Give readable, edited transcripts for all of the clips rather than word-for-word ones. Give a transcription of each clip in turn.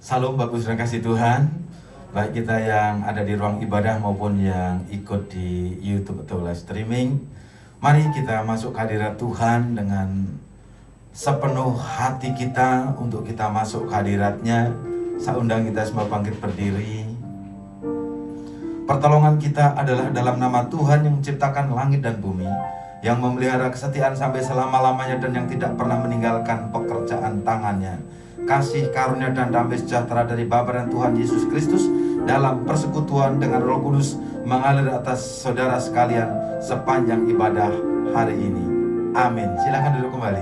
Salam bagus dan kasih Tuhan, baik kita yang ada di ruang ibadah maupun yang ikut di YouTube atau live streaming. Mari kita masuk ke hadirat Tuhan dengan sepenuh hati kita untuk kita masuk ke hadirat-Nya. Saya undang kita semua bangkit berdiri. Pertolongan kita adalah dalam nama Tuhan yang menciptakan langit dan bumi, yang memelihara kesetiaan sampai selama-lamanya dan yang tidak pernah meninggalkan pekerjaan tangannya. Kasih karunia dan damai sejahtera dari Bapa dan Tuhan Yesus Kristus dalam persekutuan dengan Roh Kudus mengalir atas saudara sekalian sepanjang ibadah hari ini. Amin. Silakan duduk kembali.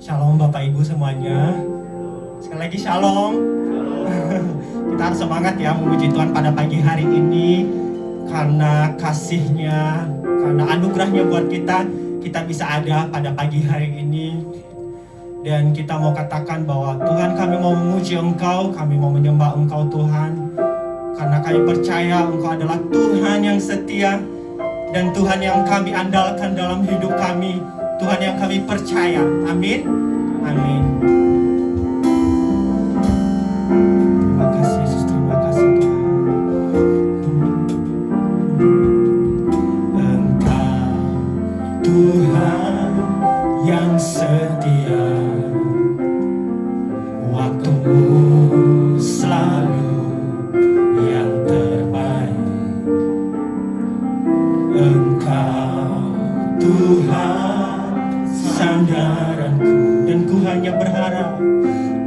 Shalom Bapak Ibu semuanya. Sekali lagi shalom. Kita harus semangat ya memuji Tuhan pada pagi hari ini, karena kasih-Nya, karena anugerah-Nya buat kita bisa ada pada pagi hari ini. Dan kita mau katakan bahwa Tuhan, kami mau memuji Engkau, kami mau menyembah Engkau Tuhan, karena kami percaya Engkau adalah Tuhan yang setia dan Tuhan yang kami andalkan dalam hidup kami, Tuhan yang kami percaya. Amin. Amin. Terima kasih Yesus, terima kasih Tuhan. Engkau Tuhan yang setia, waktumu selalu yang terbaik. Engkau Tuhan sandaranku, dan ku hanya berharap,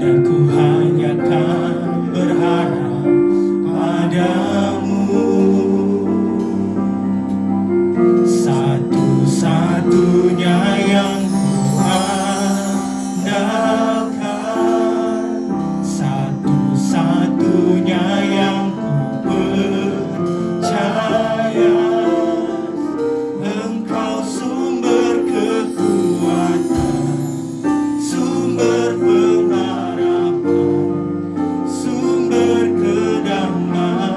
dan ku hanya kan berharap padamu. Satu-satunya yang ku andalkan, satu-satunya yang ku percaya. Engkau sumber kekuatan, sumber pengharapan, sumber kedamaian.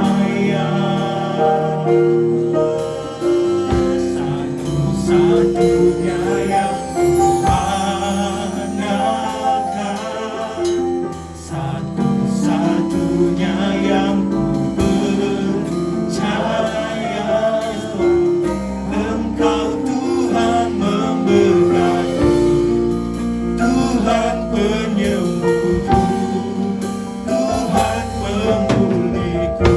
Satu-satunya yang ku andalkan, satu-satunya yang ku percaya. Engkau Tuhan memberkati, Tuhan penyembuhku, Tuhan pemulihku.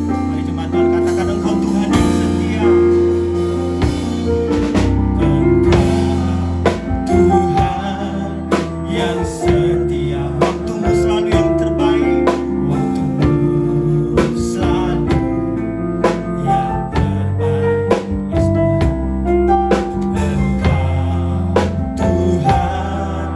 Mari jemaat Tuhan katakan, Engkau Tuhan yang setia. Engkau Tuhan yang setia, waktumu selalu yang terbaik, waktumu selalu yang terbaik. Yes Tuhan. Engkau Tuhan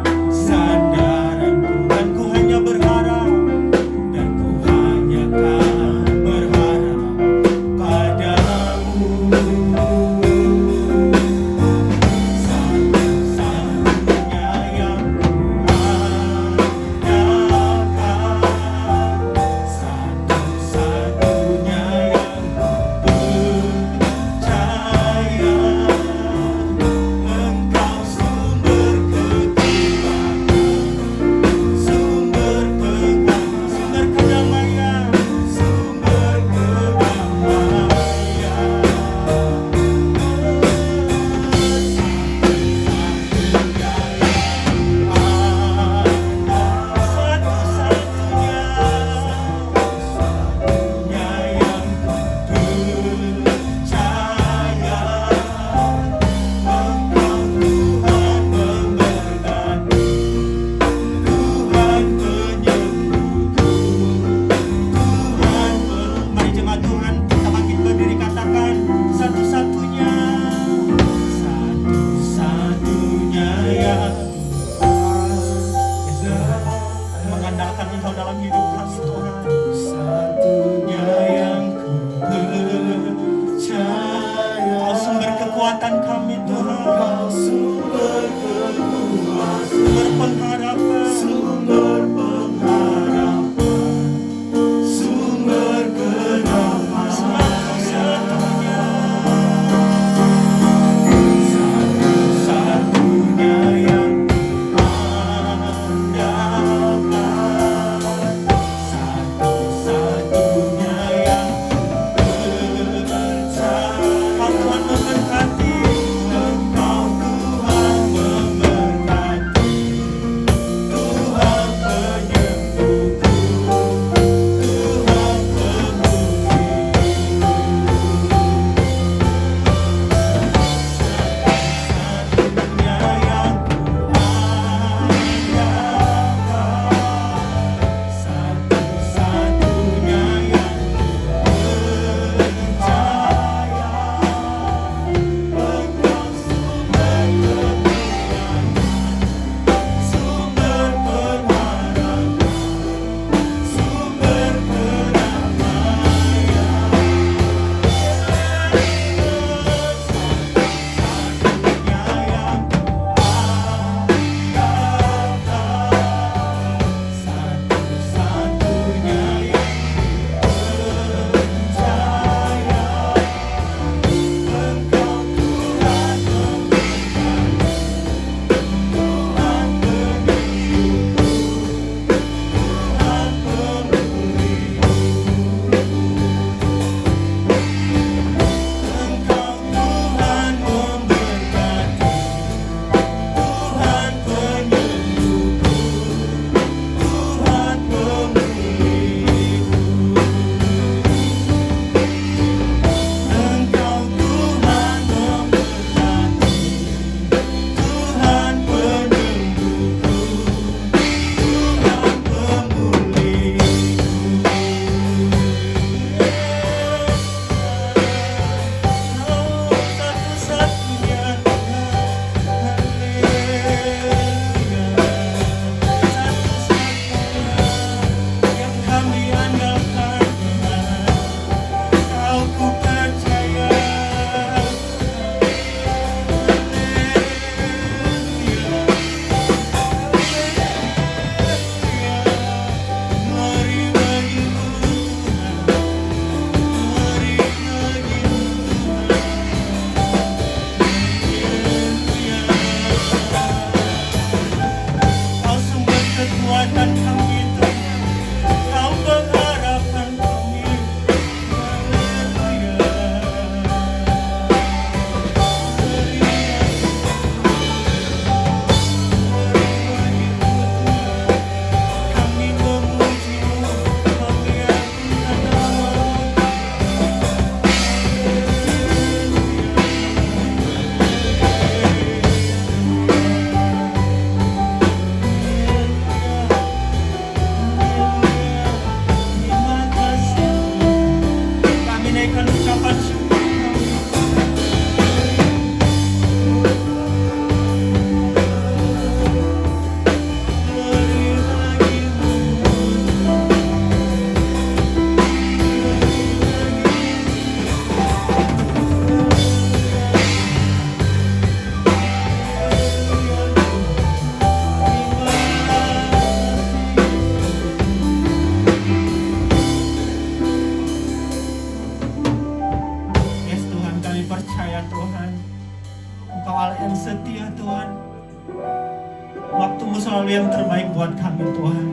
Waktu-Mu selalu yang terbaik buat kami Tuhan.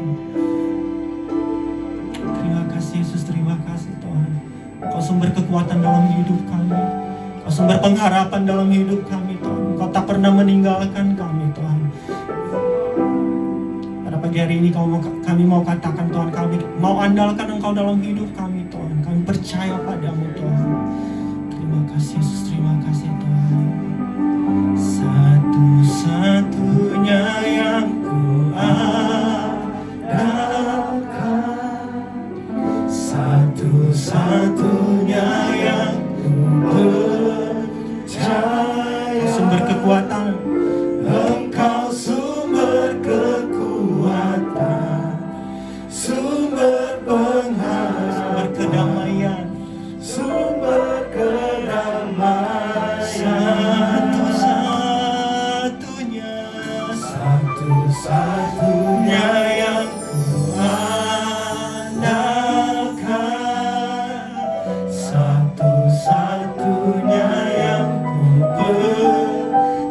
Terima kasih Yesus, terima kasih Tuhan. Kau sumber kekuatan dalam hidup kami. Kau sumber pengharapan dalam hidup kami Tuhan. Kau tak pernah meninggalkan kami Tuhan. Pada pagi hari ini kami mau katakan Tuhan, kami mau andalkan Engkau dalam hidup kami Tuhan. Kami percaya padamu Tuhan. Terima kasih Yesus, terima kasih Tuhan. Satu-satunya yang kuandalkan, satu-satunya yang ku percaya. Sumber kekuatan, Engkau sumber kekuatan, sumber pengharapan, sumber kedamaian, sumber kedamaian. Satu-satunya yang kuandalkan, satu-satunya yang ku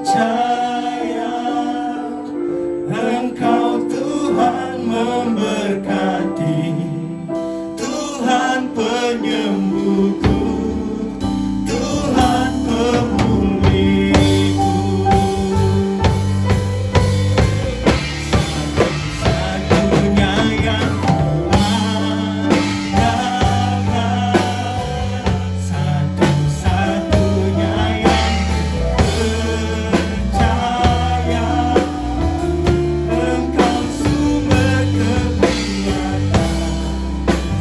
percaya. Engkau Tuhan memberkati, Tuhan penyembuhku, Tuhan pemulihku. Satu-satunya yang kuandalkan, satu-satunya yang percaya. Engkau sumber kekuatan,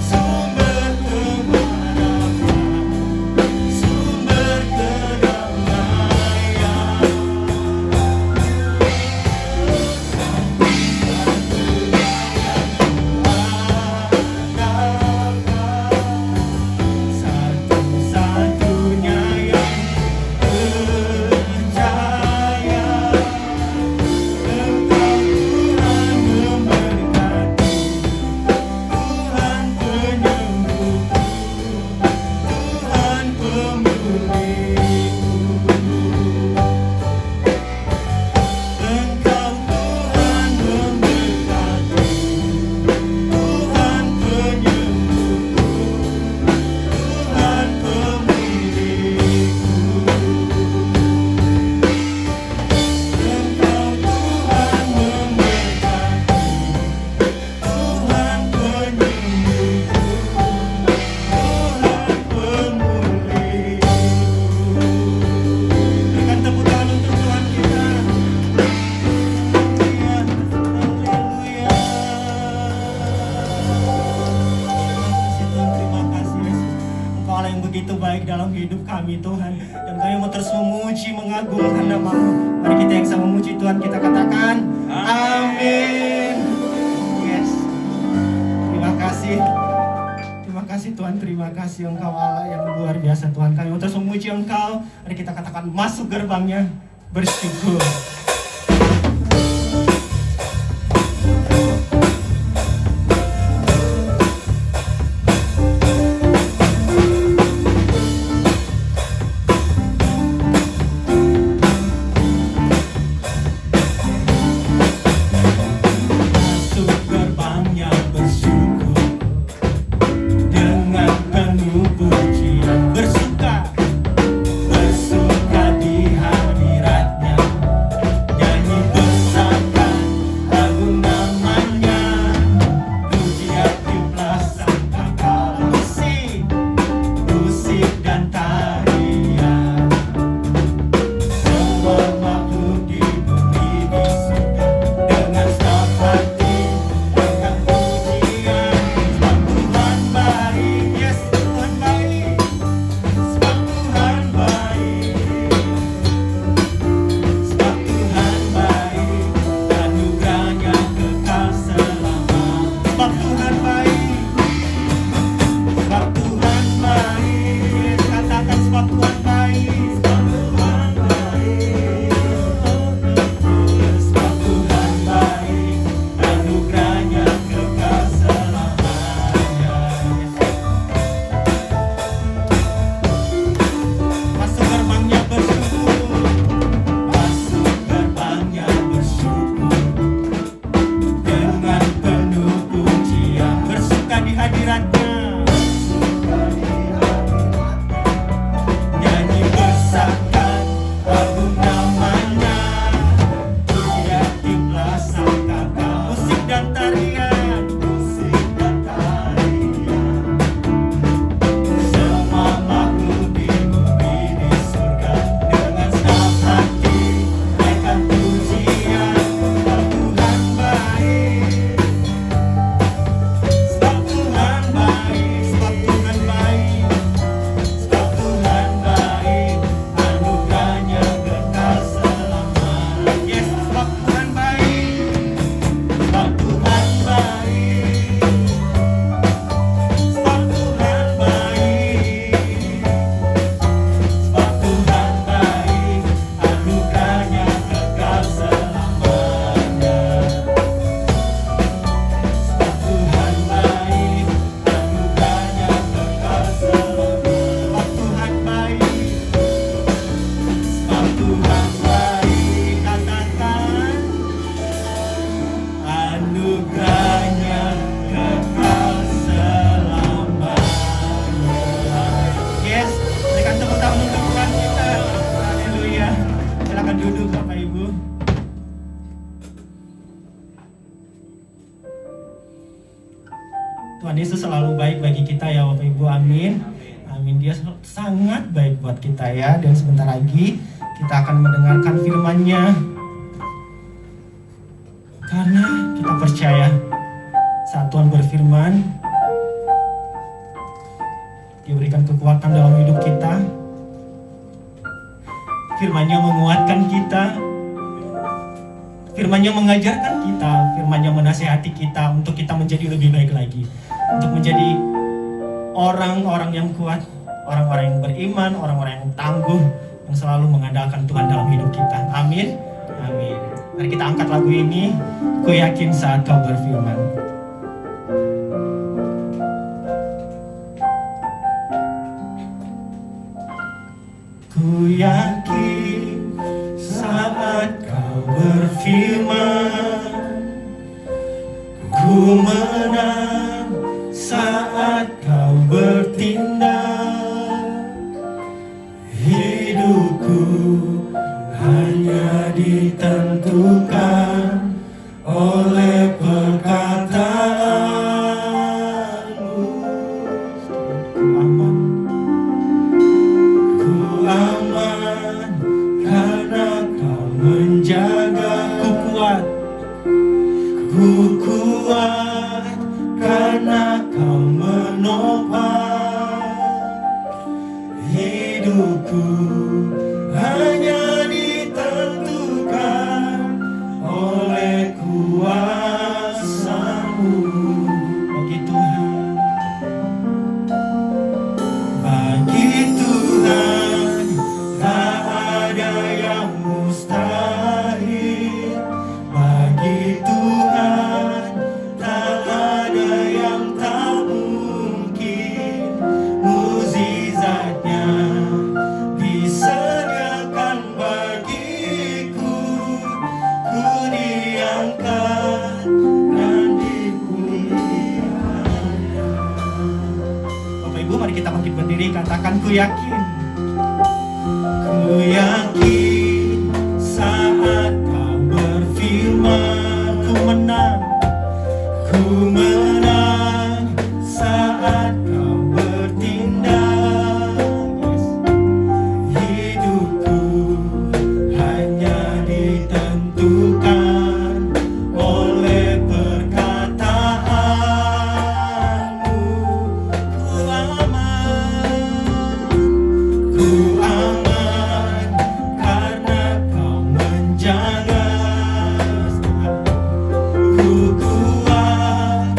sumber kebenaran, sumber kedamaian. Satu-satunya yang percaya. Engkau Tuhan memberkati, Tuhan penyembuhku, Tuhan pemulihku. Engkau Tuhan memberkati, Tuhan penyembuhku, Tuhan pemulihku. Engkau Tuhan memberkati, Tuhan penyembuhku, Tuhan pemulihku. Berikan tepuk tangan untuk Tuhan kita. Haleluya. Terima kasih Yesus. Engkau Allah yang begitu baik dalam hidup kami Tuhan. Dan kami mau terus memuji, mengagungkan nama-Mu. Mari kita yang sama memuji Tuhan, kita katakan amin. Yes. Terima kasih. Terima kasih Tuhan, terima kasih Engkau Allah yang luar biasa Tuhan. Kami mau terus memuji Engkau. Mari kita katakan masuk gerbangnya bersyukur. Masuk gerbangnya bersyukur, dengan penuh pujian bersuka, bersuka di hadiratnya. Tuhan Yesus selalu baik bagi kita ya Bapak Ibu, amin. Amin, Dia sangat baik buat kita ya. Dan sebentar lagi kita akan mendengarkan firman-Nya. Karena kita percaya saat Tuhan berfirman, Dia berikan kekuatan dalam hidup kita. Firman-Nya menguatkan kita. Firman-Nya mengajarkan kita, firman-Nya menasihati kita untuk kita menjadi lebih baik lagi. Untuk menjadi orang-orang yang kuat, orang-orang yang beriman, orang-orang yang tangguh, yang selalu mengandalkan Tuhan dalam hidup kita. Amin. Amin. Mari kita angkat lagu ini, Ku Yakin Saat Kau Berfirman. Ku yakin saat Kau berfirman, ku menang saat Kau bertindak. Hidupku hanya ditentukan oleh perkataanmu. Ku aman karena Kau menjaga. Ku kuat karena Kau menopang. Hidupku hanya ditentukan oleh kuasa-Mu. Bagi Tuhan, bagi Tuhan tak ada yang mustahil. Bagi Tuhan tak ada yang tak mungkin. Mukjizat-Nya disediakan bagiku. Ku diangkat dan dimuliakan. Bapak Ibu, mari kita bangkit berdiri, katakan ku yakin. Ku yakin saat Kau berfirman, ku menang. Ku menang saat Kau bertindak. Hidupku hanya ditentukan oleh perkataanmu. Ku aman karena Kau menjaga. Ku kuat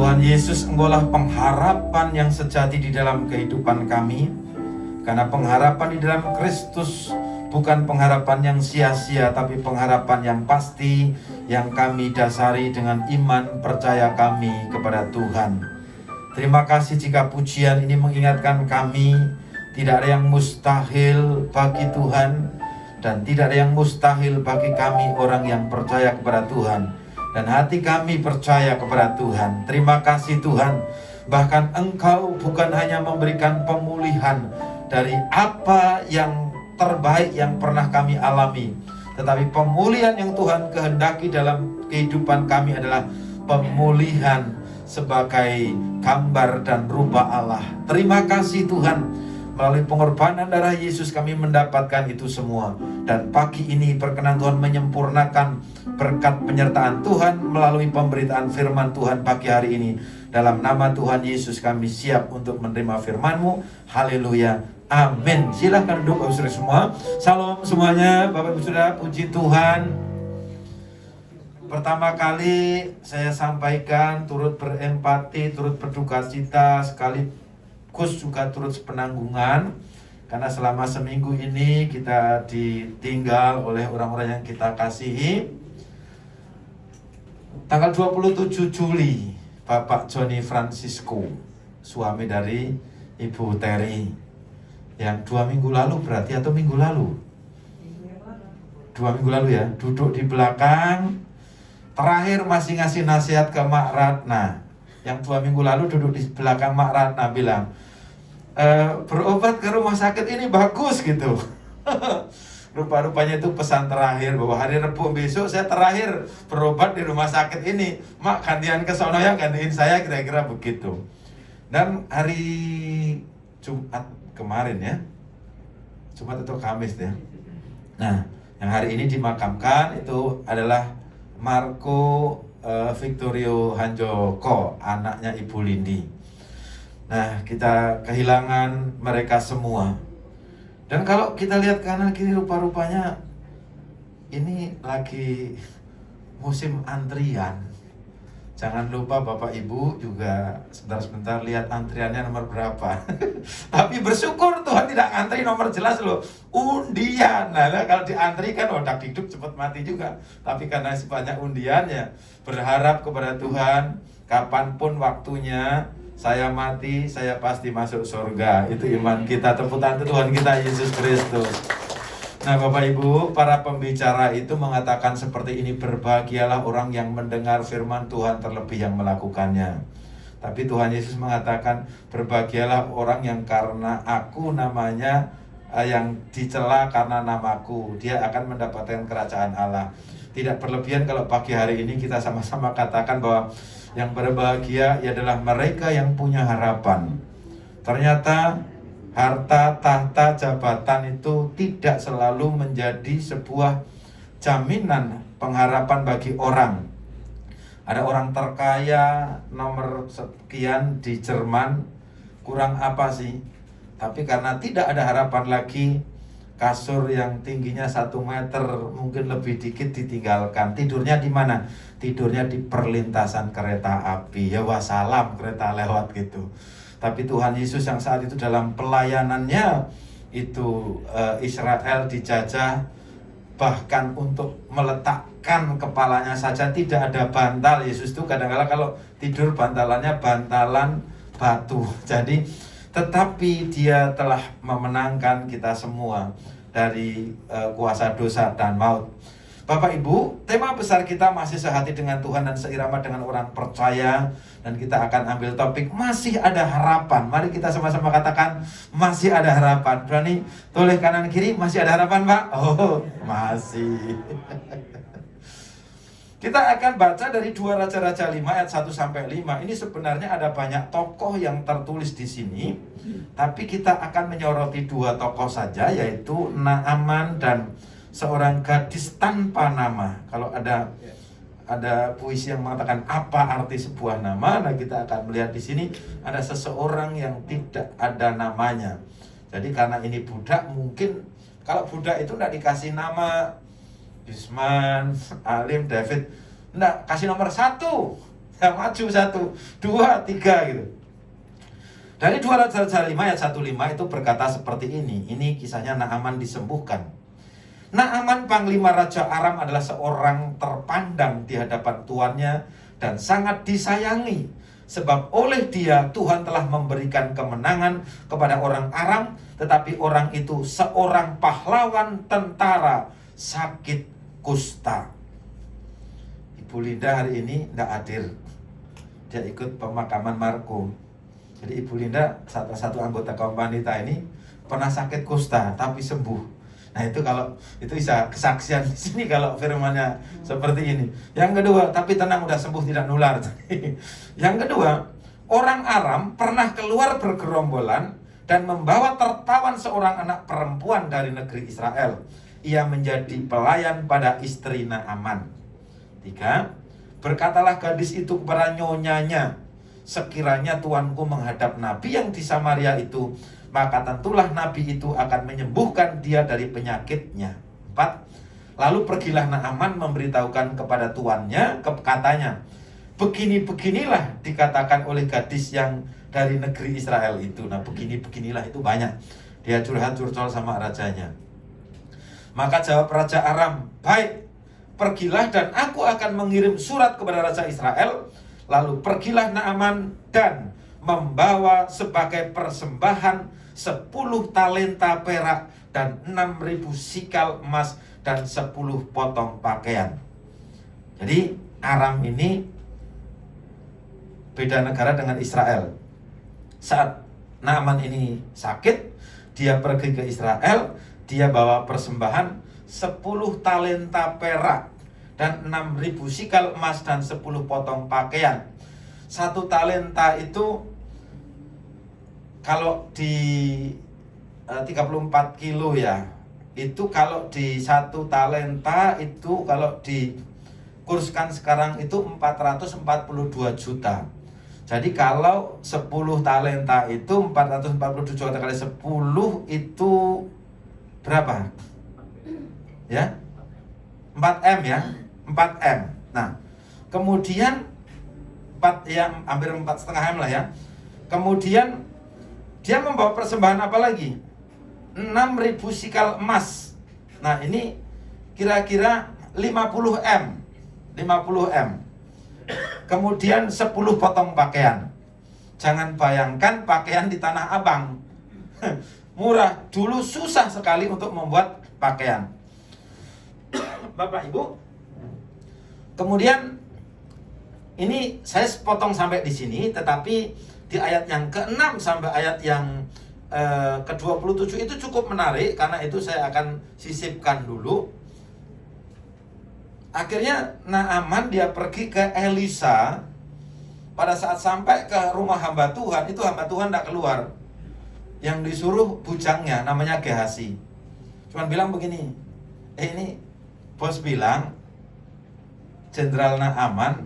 Tuhan Yesus, Engkaulah pengharapan yang sejati di dalam kehidupan kami. Karena pengharapan di dalam Kristus bukan pengharapan yang sia-sia, tapi pengharapan yang pasti, yang kami dasari dengan iman percaya kami kepada Tuhan. Terima kasih jika pujian ini mengingatkan kami, tidak ada yang mustahil bagi Tuhan, dan tidak ada yang mustahil bagi kami orang yang percaya kepada Tuhan. Dan hati kami percaya kepada Tuhan. Terima kasih Tuhan. Bahkan Engkau bukan hanya memberikan pemulihan dari apa yang terbaik yang pernah kami alami, tetapi pemulihan yang Tuhan kehendaki dalam kehidupan kami adalah pemulihan sebagai gambar dan rupa Allah. Terima kasih Tuhan. Melalui pengorbanan darah Yesus kami mendapatkan itu semua. Dan pagi ini berkenan Tuhan menyempurnakan berkat penyertaan Tuhan melalui pemberitaan firman Tuhan pagi hari ini. Dalam nama Tuhan Yesus kami siap untuk menerima firman-Mu. Haleluya. Amin. Silahkan duduk Bapak Saudara semua. Salam semuanya Bapak Ibu Saudara, puji Tuhan. Pertama kali saya sampaikan turut berempati, turut berduka cita, sekaligus juga turut sepenanggungan. Karena selama seminggu ini kita ditinggal oleh orang-orang yang kita kasihi. Tanggal 27 Juli, Bapak Johnny Francisco, suami dari Ibu Terry, yang 2 minggu lalu berarti atau minggu lalu? 2 minggu lalu ya, duduk di belakang. Terakhir masih ngasih nasihat ke Mak Ratna. Yang 2 minggu lalu duduk di belakang Mak Ratna bilang, berobat ke rumah sakit ini bagus gitu. Rupa-rupanya itu pesan terakhir bahwa hari Rabu besok saya terakhir berobat di rumah sakit ini. Mak, gantian ke sono ya, gantiin saya, kira-kira begitu. Dan hari Jumat kemarin ya, Jumat atau Kamis ya. Nah, yang hari ini dimakamkan itu adalah Marco Victorio Hanjoko, anaknya Ibu Lindi. Nah, kita kehilangan mereka semua. Dan kalau kita lihat kanan kiri, rupa-rupanya ini lagi musim antrian. Jangan lupa Bapak Ibu juga sebentar-sebentar lihat antriannya nomor berapa. Tapi bersyukur Tuhan tidak antri nomor jelas loh, undian. Nah, kalau diantri kan odak hidup cepat mati juga. Tapi karena sebanyak undian ya, berharap kepada Tuhan, kapanpun waktunya saya mati, saya pasti masuk surga. Itu iman kita. Tepuk tangan Tuhan kita Yesus Kristus. Nah Bapak Ibu, para pembicara itu mengatakan seperti ini, berbahagialah orang yang mendengar firman Tuhan terlebih yang melakukannya. Tapi Tuhan Yesus mengatakan, berbahagialah orang yang karena aku namanya, yang dicela karena namaku, dia akan mendapatkan kerajaan Allah. Tidak berlebihan kalau pagi hari ini kita sama-sama katakan bahwa yang berbahagia adalah mereka yang punya harapan. Ternyata harta, tahta, jabatan itu tidak selalu menjadi sebuah jaminan pengharapan bagi orang. Ada orang terkaya nomor sekian di Jerman, kurang apa sih? Tapi karena tidak ada harapan lagi, kasur yang tingginya 1 meter mungkin lebih dikit ditinggalkan. Tidurnya di mana? Tidurnya di perlintasan kereta api. Ya wassalam, kereta lewat gitu. Tapi Tuhan Yesus yang saat itu dalam pelayanannya itu Israel dijajah, bahkan untuk meletakkan kepalanya saja tidak ada bantal. Yesus itu kadang-kadang kalau tidur bantalannya bantalan batu. Jadi tetapi dia telah memenangkan kita semua dari kuasa dosa dan maut. Bapak Ibu, tema besar kita masih sehati dengan Tuhan dan seirama dengan orang percaya. Dan kita akan ambil topik masih ada harapan. Mari kita sama-sama katakan masih ada harapan. Berani tulis kanan kiri, masih ada harapan Pak? Oh masih. Kita akan baca dari 2 Raja-Raja 5 ayat 1-5. Ini sebenarnya ada banyak tokoh yang tertulis di sini, tapi kita akan menyoroti 2 tokoh saja, yaitu Naaman dan seorang gadis tanpa nama. Kalau ada puisi yang mengatakan apa arti sebuah nama, nah kita akan melihat di sini ada seseorang yang tidak ada namanya. Jadi karena ini budak, mungkin kalau budak itu tidak dikasih nama Yusman, Alim, David, enggak, kasih nomor 1. Ya, maju 1, 2, 3 gitu. Dari 2 Raja-Raja 5 ayat 1-5 itu berkata seperti ini. Ini kisahnya Naaman disembuhkan. Naaman panglima Raja Aram adalah seorang terpandang di hadapan tuannya dan sangat disayangi. Sebab oleh dia Tuhan telah memberikan kemenangan kepada orang Aram, tetapi orang itu seorang pahlawan tentara sakit kusta. Ibu Linda hari ini tidak hadir. Dia ikut pemakaman Marco. Jadi Ibu Linda, satu anggota kaum wanita ini pernah sakit kusta tapi sembuh. Nah itu kalau itu bisa kesaksian di sini kalau firmannya seperti ini. Yang kedua, tapi tenang udah sembuh tidak nular. Yang kedua, orang Aram pernah keluar bergerombolan dan membawa tertawan seorang anak perempuan dari negeri Israel. Ia menjadi pelayan pada istri Naaman. 3. Berkatalah gadis itu kepada nyonyanya, sekiranya tuanku menghadap nabi yang di Samaria itu, maka tentulah nabi itu akan menyembuhkan dia dari penyakitnya. 4. Lalu pergilah Naaman memberitahukan kepada tuannya, katanya, begini-beginilah dikatakan oleh gadis yang dari negeri Israel itu. Nah begini-beginilah itu banyak. Dia curhat-curcol sama rajanya. Maka jawab Raja Aram, baik, pergilah dan aku akan mengirim surat kepada Raja Israel. Lalu pergilah Naaman dan membawa sebagai persembahan 10 talenta perak dan 6.000 sikal emas dan 10 potong pakaian. Jadi Aram ini beda negara dengan Israel. Saat Naaman ini sakit, dia pergi ke Israel, dia bawa persembahan 10 talenta perak dan 6.000 sikal emas dan 10 potong pakaian. 1 talenta itu kalau di 34 kilo ya, itu kalau di 1 talenta itu kalau dikurskan sekarang itu 442 juta. Jadi kalau 10 talenta itu 442 juta kali 10 itu berapa? Ya? 4M ya? 4M. Nah, kemudian 4 ya, hampir 4,5 M lah ya. Kemudian dia membawa persembahan apa lagi? 6.000 sikal emas. Nah, ini kira-kira 50 M. 50 M. Kemudian 10 potong pakaian. Jangan bayangkan pakaian di Tanah Abang. Murah. Dulu susah sekali untuk membuat pakaian. Bapak Ibu. Kemudian ini saya potong sampai di sini, tetapi di ayat yang ke-6 sampai ayat yang ke-27 itu cukup menarik, karena itu saya akan sisipkan dulu. Akhirnya Naaman dia pergi ke Elisa. Pada saat sampai ke rumah hamba Tuhan, itu hamba Tuhan tidak keluar. Yang disuruh bujangnya, namanya Gehasi. Cuman bilang begini, ini bos bilang Jenderal Naaman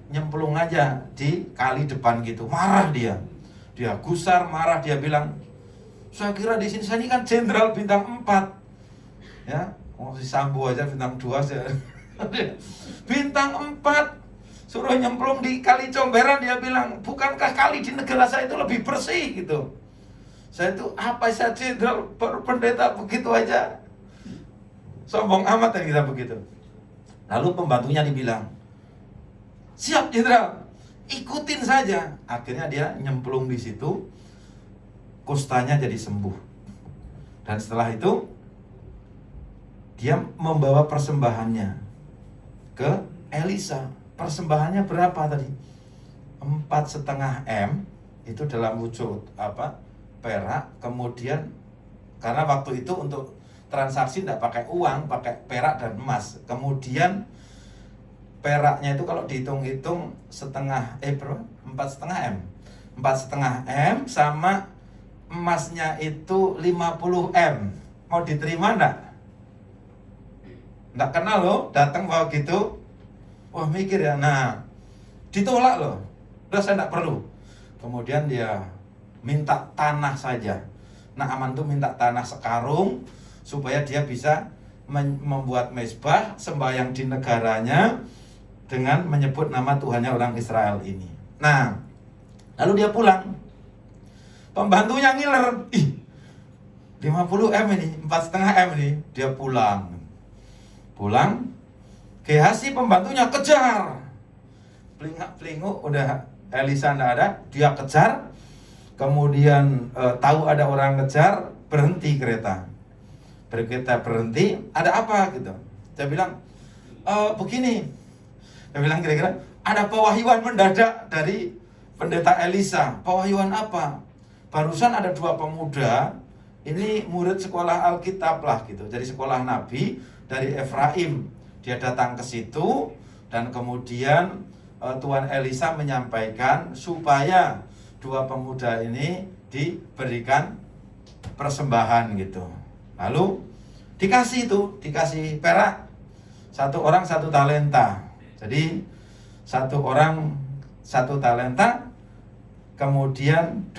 nyemplung aja di kali depan gitu. Marah dia. Dia gusar, marah, dia bilang, saya kira di sini saya ini kan jenderal bintang 4. Ya, si Sambo aja bintang 2 aja. Bintang 4 suruh nyemplung di kali Comberan, dia bilang, bukankah kali di negara saya itu lebih bersih gitu. Saya itu apa, saya jenderal pendeta begitu aja. Sombong amat yang kita begitu. Lalu pembantunya dibilang, siap jenderal, ikutin saja. Akhirnya dia nyemplung di situ, kustanya jadi sembuh. Dan setelah itu dia membawa persembahannya ke Elisa. Persembahannya berapa tadi? 4,5 M. Itu dalam wujud apa? Perak. Kemudian karena waktu itu untuk transaksi tidak pakai uang, pakai perak dan emas. Kemudian peraknya itu kalau dihitung-hitung setengah berapa? 4,5 M. 4,5 M sama emasnya itu 50 M. Mau diterima enggak? Enggak kenal loh, datang bawa gitu. Wah mikir ya, nah ditolak loh. Udah saya enggak perlu. Kemudian dia minta tanah saja. Naaman tuh minta tanah sekarung supaya dia bisa membuat mezbah sembahyang di negaranya. dengan menyebut nama Tuhannya orang Israel ini. Nah, lalu dia pulang. Pembantunya ngiler, 50 M ini, 4,5 M ini. Dia pulang. Gehazi pembantunya kejar. Pelingak-pelinguk, udah Elisa nggak ada, dia kejar. Kemudian tahu ada orang kejar, berhenti kereta. Berhenti, ada apa gitu. Dia bilang, begini. Dia bilang kira-kira, ada pewahyuan mendadak dari pendeta Elisa. Pewahyuan apa? Barusan ada 2 pemuda, ini murid sekolah Alkitab lah gitu. Jadi sekolah Nabi dari Efraim. Dia datang ke situ dan kemudian Tuan Elisa menyampaikan supaya 2 pemuda ini diberikan persembahan gitu. Lalu dikasih perak, 1 orang 1 talenta. Jadi 1 orang 1 talenta. Kemudian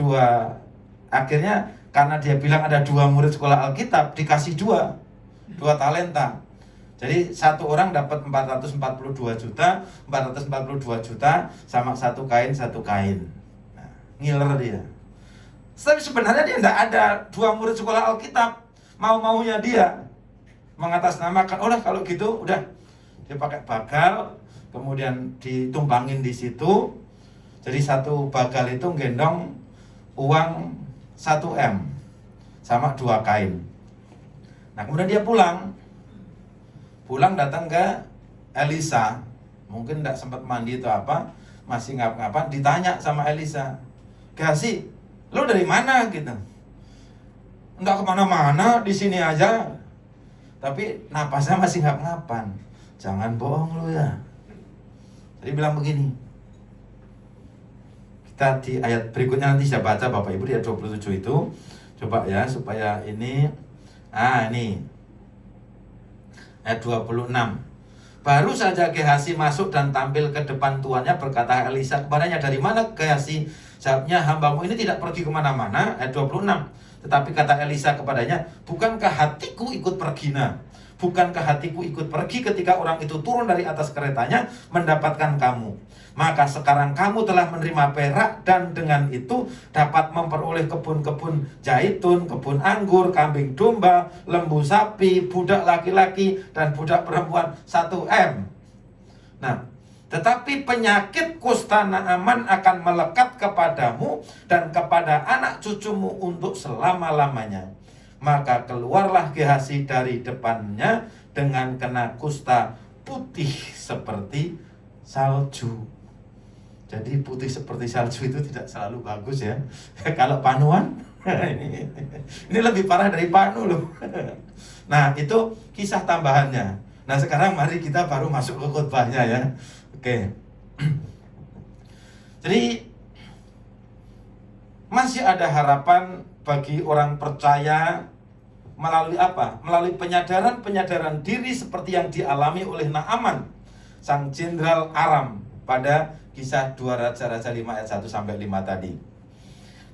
akhirnya karena dia bilang ada 2 murid sekolah Alkitab, dikasih 2 talenta. Jadi 1 orang dapat 442 juta sama 1 kain. Nah, ngiler dia. Tapi sebenarnya dia tidak ada 2 murid sekolah Alkitab. Mau-maunya dia mengatasnamakan, udah kalau gitu udah. Dia pakai bagal, kemudian ditumpangin di situ. Jadi 1 bagal itu gendong uang 1 M sama 2 kain. Nah, kemudian dia pulang datang ke Elisa. Mungkin tidak sempat mandi atau apa, masih ngapa-ngapa, ditanya sama Elisa, Gehazi, lo dari mana gitu? Enggak kemana-mana, di sini aja. Tapi napasnya masih ngap-ngapan. Jangan bohong lo ya. Jadi bilang begini. Kita di ayat berikutnya nanti saya baca Bapak Ibu, di ayat 27 itu. Coba ya supaya ini. Ini ayat 26. Baru saja Gehazi masuk dan tampil ke depan tuannya, berkata Elisa kepadanya, dari mana Gehazi? Jawabnya, hambamu ini tidak pergi kemana-mana. Ayat 26. Tetapi kata Elisa kepadanya, bukankah hatiku ikut pergi? Bukankah hatiku ikut pergi ketika orang itu turun dari atas keretanya mendapatkan kamu? Maka sekarang kamu telah menerima perak, dan dengan itu dapat memperoleh kebun-kebun zaitun, kebun anggur, kambing domba, lembu sapi, budak laki-laki, dan budak perempuan 1 M. Nah, tetapi penyakit kusta Naaman akan melekat kepadamu dan kepada anak cucumu untuk selama-lamanya. Maka keluarlah Gehazi dari depannya dengan kena kusta putih seperti salju. Jadi putih seperti salju itu tidak selalu bagus ya. Kalau panuan ini lebih parah dari panu loh. Nah, itu kisah tambahannya. Nah, sekarang mari kita baru masuk ke khotbahnya ya. Oke. Jadi masih ada harapan bagi orang percaya melalui apa? Melalui penyadaran diri seperti yang dialami oleh Naaman, sang jenderal Aram pada kisah 2 Raja-Raja 5 ayat 1 sampai 5 tadi.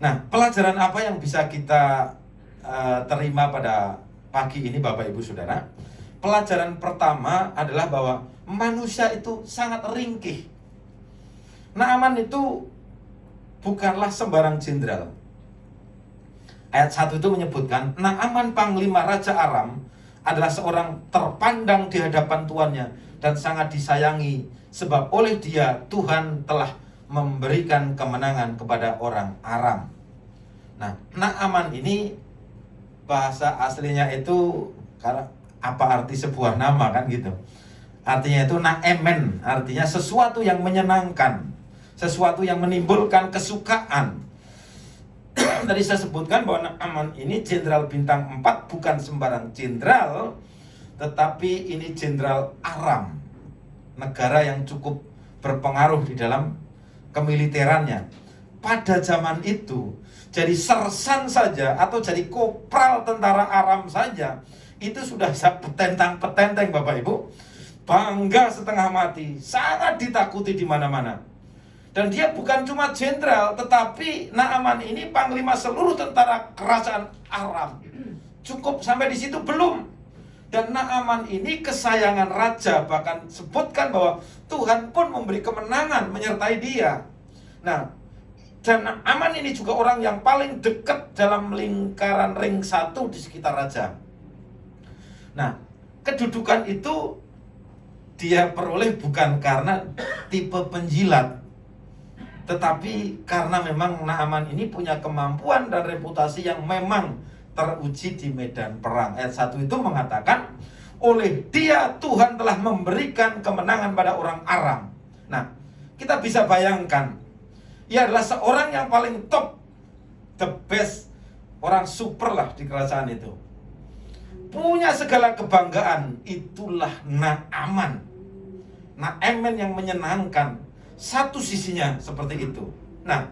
Nah, pelajaran apa yang bisa kita terima pada pagi ini Bapak Ibu Saudara? Pelajaran pertama adalah bahwa manusia itu sangat ringkih. Naaman itu bukanlah sembarang jenderal. Ayat 1 itu menyebutkan Naaman panglima Raja Aram adalah seorang terpandang di hadapan tuannya dan sangat disayangi, sebab oleh dia Tuhan telah memberikan kemenangan kepada orang Aram. Nah, Naaman ini bahasa aslinya itu apa arti sebuah nama kan gitu. Artinya itu Naemen, artinya sesuatu yang menyenangkan, sesuatu yang menimbulkan kesukaan. Tadi saya sebutkan bahwa Naaman ini jenderal bintang 4, bukan sembarang jenderal, tetapi ini jenderal Aram, negara yang cukup berpengaruh di dalam kemiliterannya. Pada zaman itu, jadi sersan saja atau jadi kopral tentara Aram saja, itu sudah petentang-petenteng Bapak Ibu. Bangga setengah mati, sangat ditakuti di mana-mana. Dan dia bukan cuma jenderal, tetapi Naaman ini panglima seluruh tentara kerajaan Aram. Cukup sampai di situ belum. Dan Naaman ini kesayangan raja, bahkan sebutkan bahwa Tuhan pun memberi kemenangan menyertai dia. Nah, dan Naaman ini juga orang yang paling dekat dalam lingkaran ring 1 di sekitar raja. Nah, kedudukan itu dia peroleh bukan karena tipe penjilat, tetapi karena memang Naaman ini punya kemampuan dan reputasi yang memang teruji di medan perang. Ayat 1 itu mengatakan, oleh dia Tuhan telah memberikan kemenangan pada orang Aram. Nah, kita bisa bayangkan, ia adalah seorang yang paling top, the best, orang super lah di kerajaan itu. Punya segala kebanggaan, itulah Naaman. Naaman yang menyenangkan. Satu sisinya seperti itu. Nah,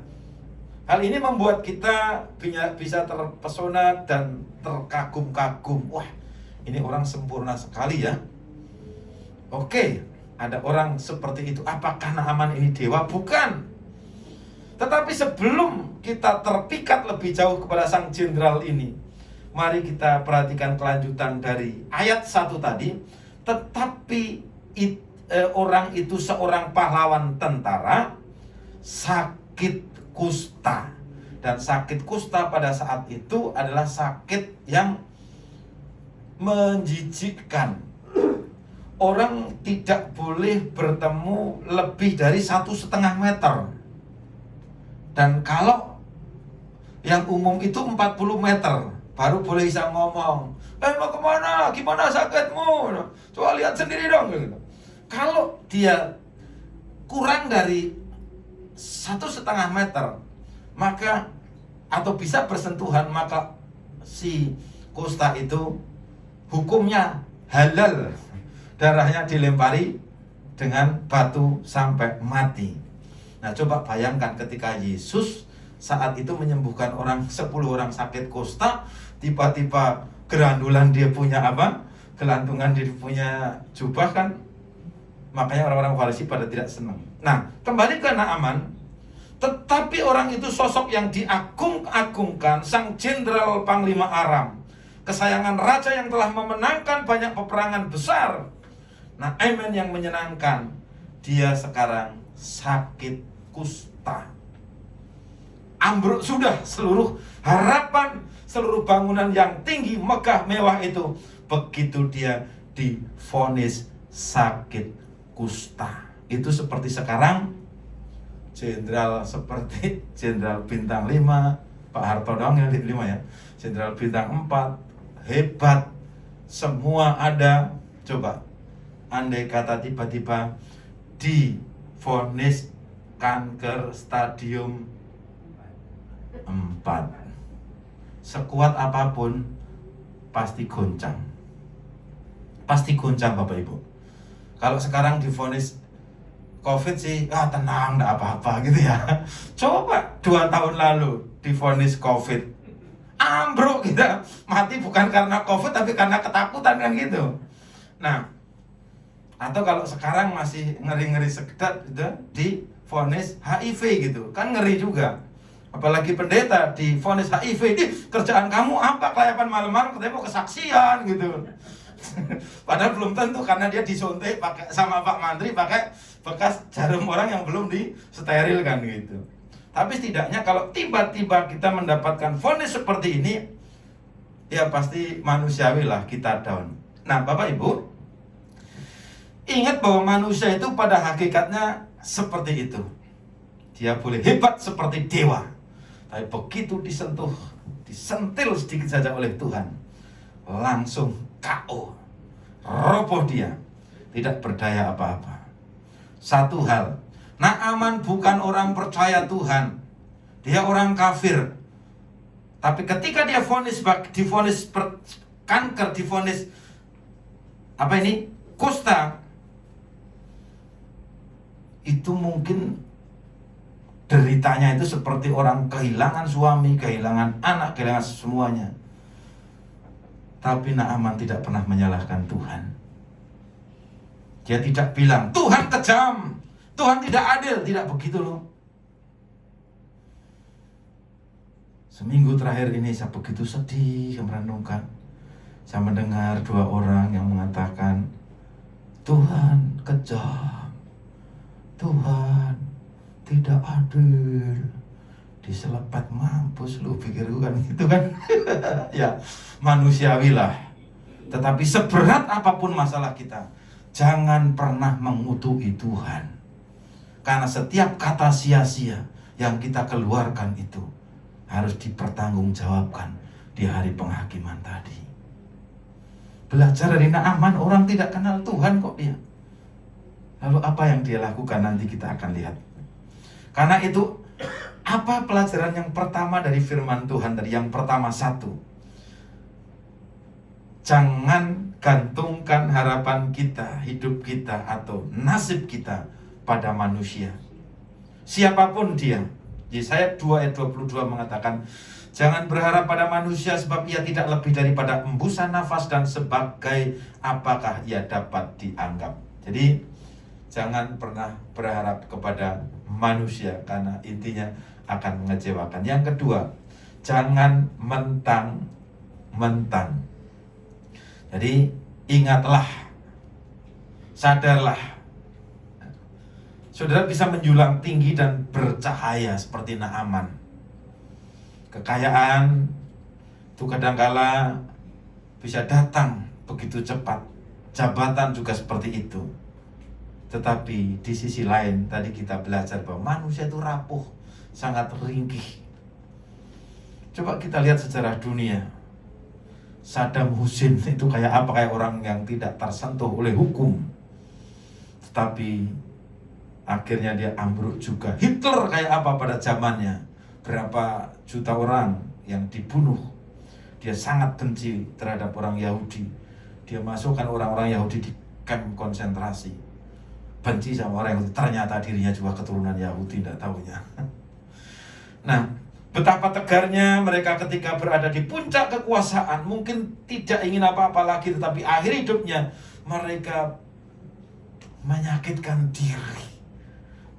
hal ini membuat kita bisa terpesona dan terkagum-kagum. Wah, ini orang sempurna sekali ya. Oke, ada orang seperti itu. Apakah Naaman ini dewa? Bukan. Tetapi sebelum kita terpikat lebih jauh kepada sang jenderal ini, mari kita perhatikan kelanjutan dari ayat 1 tadi. Tetapi orang itu seorang pahlawan tentara, sakit kusta. Dan sakit kusta pada saat itu adalah sakit yang menjijikkan. Orang tidak boleh bertemu lebih dari 1,5 meter. Dan kalau yang umum itu 40 meter baru boleh bisa ngomong. Mau kemana? Gimana sakitmu? Coba lihat sendiri dong. Kalau dia kurang dari 1,5 meter, maka atau bisa bersentuhan, maka si kusta itu hukumnya halal, darahnya dilempari dengan batu sampai mati. Nah, coba bayangkan ketika Yesus saat itu menyembuhkan 10 orang sakit kusta, tiba-tiba gerandulan dia punya apa? Gelantungan dia punya jubah kan. Makanya orang-orang Farisi pada tidak senang. Nah, kembali ke Naaman. Tetapi orang itu sosok yang diagung-agungkan, sang jenderal panglima Aram, kesayangan raja yang telah memenangkan banyak peperangan besar. Naaman yang menyenangkan, dia sekarang sakit kusta. Ambruk sudah seluruh harapan, seluruh bangunan yang tinggi, megah, mewah itu, begitu dia divonis sakit kusta. Itu seperti sekarang jenderal seperti jenderal bintang 5, Pak Harto doang yang di 5 ya. Jenderal bintang 4, hebat, semua ada. Coba, andai kata tiba-tiba divonis kanker stadium 4, sekuat apapun pasti goncang. Pasti goncang Bapak Ibu. Kalau sekarang divonis COVID sih, tenang, enggak apa-apa gitu ya. Coba 2 tahun lalu divonis COVID, ambruk kita, mati bukan karena COVID tapi karena ketakutan kan gitu. Nah, atau kalau sekarang masih ngeri-ngeri sekedar gitu, divonis HIV gitu, kan ngeri juga. Apalagi pendeta divonis HIV, kerjaan kamu apa, kelayapan malam-malam, katanya mau kesaksian gitu. Padahal belum tentu, karena dia disuntik pakai sama Pak Mantri pakai bekas jarum orang yang belum disterilkan gitu. Tapi setidaknya kalau tiba-tiba kita mendapatkan vonis seperti ini, ya pasti manusiawi lah kita down. Nah, Bapak Ibu, ingat bahwa manusia itu pada hakikatnya seperti itu. Dia boleh hebat seperti dewa, tapi begitu disentil sedikit saja oleh Tuhan, langsung KO, roboh dia, tidak berdaya apa-apa. Satu hal, Naaman bukan orang percaya Tuhan, dia orang kafir. Tapi ketika dia divonis kanker, divonis kusta, itu mungkin deritanya itu seperti orang kehilangan suami, kehilangan anak, kehilangan semuanya. Tapi Naaman tidak pernah menyalahkan Tuhan. Dia tidak bilang, Tuhan kejam, Tuhan tidak adil. Tidak begitu loh. Seminggu terakhir ini saya begitu sedih merenungkan. Saya mendengar dua orang yang mengatakan, Tuhan kejam, Tuhan tidak adil, diselepet mampus lu, pikirku kan gitu kan. Ya manusiawi lah. Tetapi seberat apapun masalah kita, jangan pernah mengutuki Tuhan. Karena setiap kata sia-sia yang kita keluarkan itu harus dipertanggungjawabkan di hari penghakiman tadi. Belajar dari Naaman, orang tidak kenal Tuhan kok dia. Lalu apa yang dia lakukan nanti kita akan lihat. Karena itu, apa pelajaran yang pertama dari firman Tuhan tadi? Yang pertama, satu, jangan gantungkan harapan kita, hidup kita, atau nasib kita pada manusia. Siapapun dia. Yesaya 2 ayat 22 mengatakan, jangan berharap pada manusia sebab ia tidak lebih daripada embusan nafas dan sebagai apakah ia dapat dianggap. Jadi jangan pernah berharap kepada manusia karena intinya akan mengecewakan. Yang kedua, jangan mentang-mentang. Jadi ingatlah, sadarlah, saudara bisa menjulang tinggi dan bercahaya seperti Naaman. Kekayaan itu kadangkala bisa datang begitu cepat. Jabatan juga seperti itu. Tetapi di sisi lain tadi kita belajar bahwa manusia itu rapuh, sangat ringkih. Coba kita lihat sejarah dunia. Saddam Hussein itu kayak apa? Kayak orang yang tidak tersentuh oleh hukum. Tetapi akhirnya dia ambruk juga. Hitler kayak apa pada zamannya? Berapa juta orang yang dibunuh. Dia sangat benci terhadap orang Yahudi. Dia masukkan orang-orang Yahudi di kamp konsentrasi. Benci sama orang Yahudi. Ternyata dirinya juga keturunan Yahudi, tidak tahunya. Nah, betapa tegarnya mereka ketika berada di puncak kekuasaan. Mungkin tidak ingin apa-apa lagi, tetapi akhir hidupnya mereka menyakitkan diri.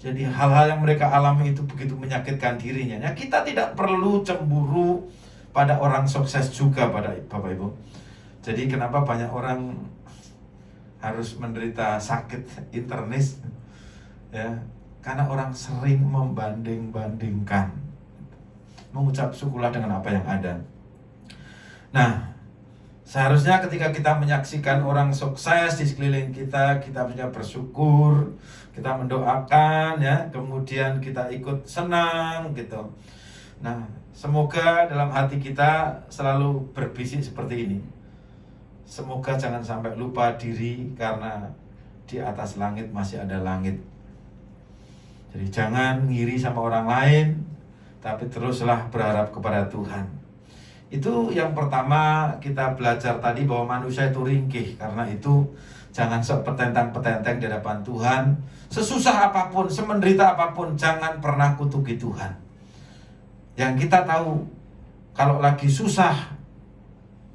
Jadi hal-hal yang mereka alami itu begitu menyakitkan dirinya. Nah, kita tidak perlu cemburu pada orang sukses juga, pada Bapak Ibu. Jadi kenapa banyak orang harus menderita sakit internis? Ya, karena orang sering membanding-bandingkan. Mengucap syukurlah dengan apa yang ada. Nah, seharusnya ketika kita menyaksikan orang sukses di sekeliling kita, kita harusnya bersyukur, kita mendoakan, ya, kemudian kita ikut senang, gitu. Nah, semoga dalam hati kita selalu berbisik seperti ini. Semoga jangan sampai lupa diri karena di atas langit masih ada langit. Jadi jangan ngiri sama orang lain, tapi teruslah berharap kepada Tuhan. Itu yang pertama kita belajar tadi, bahwa manusia itu ringkih. Karena itu jangan sok petentang-petenteng di hadapan Tuhan. Sesusah apapun, semenderita apapun, jangan pernah kutuki Tuhan. Yang kita tahu, kalau lagi susah,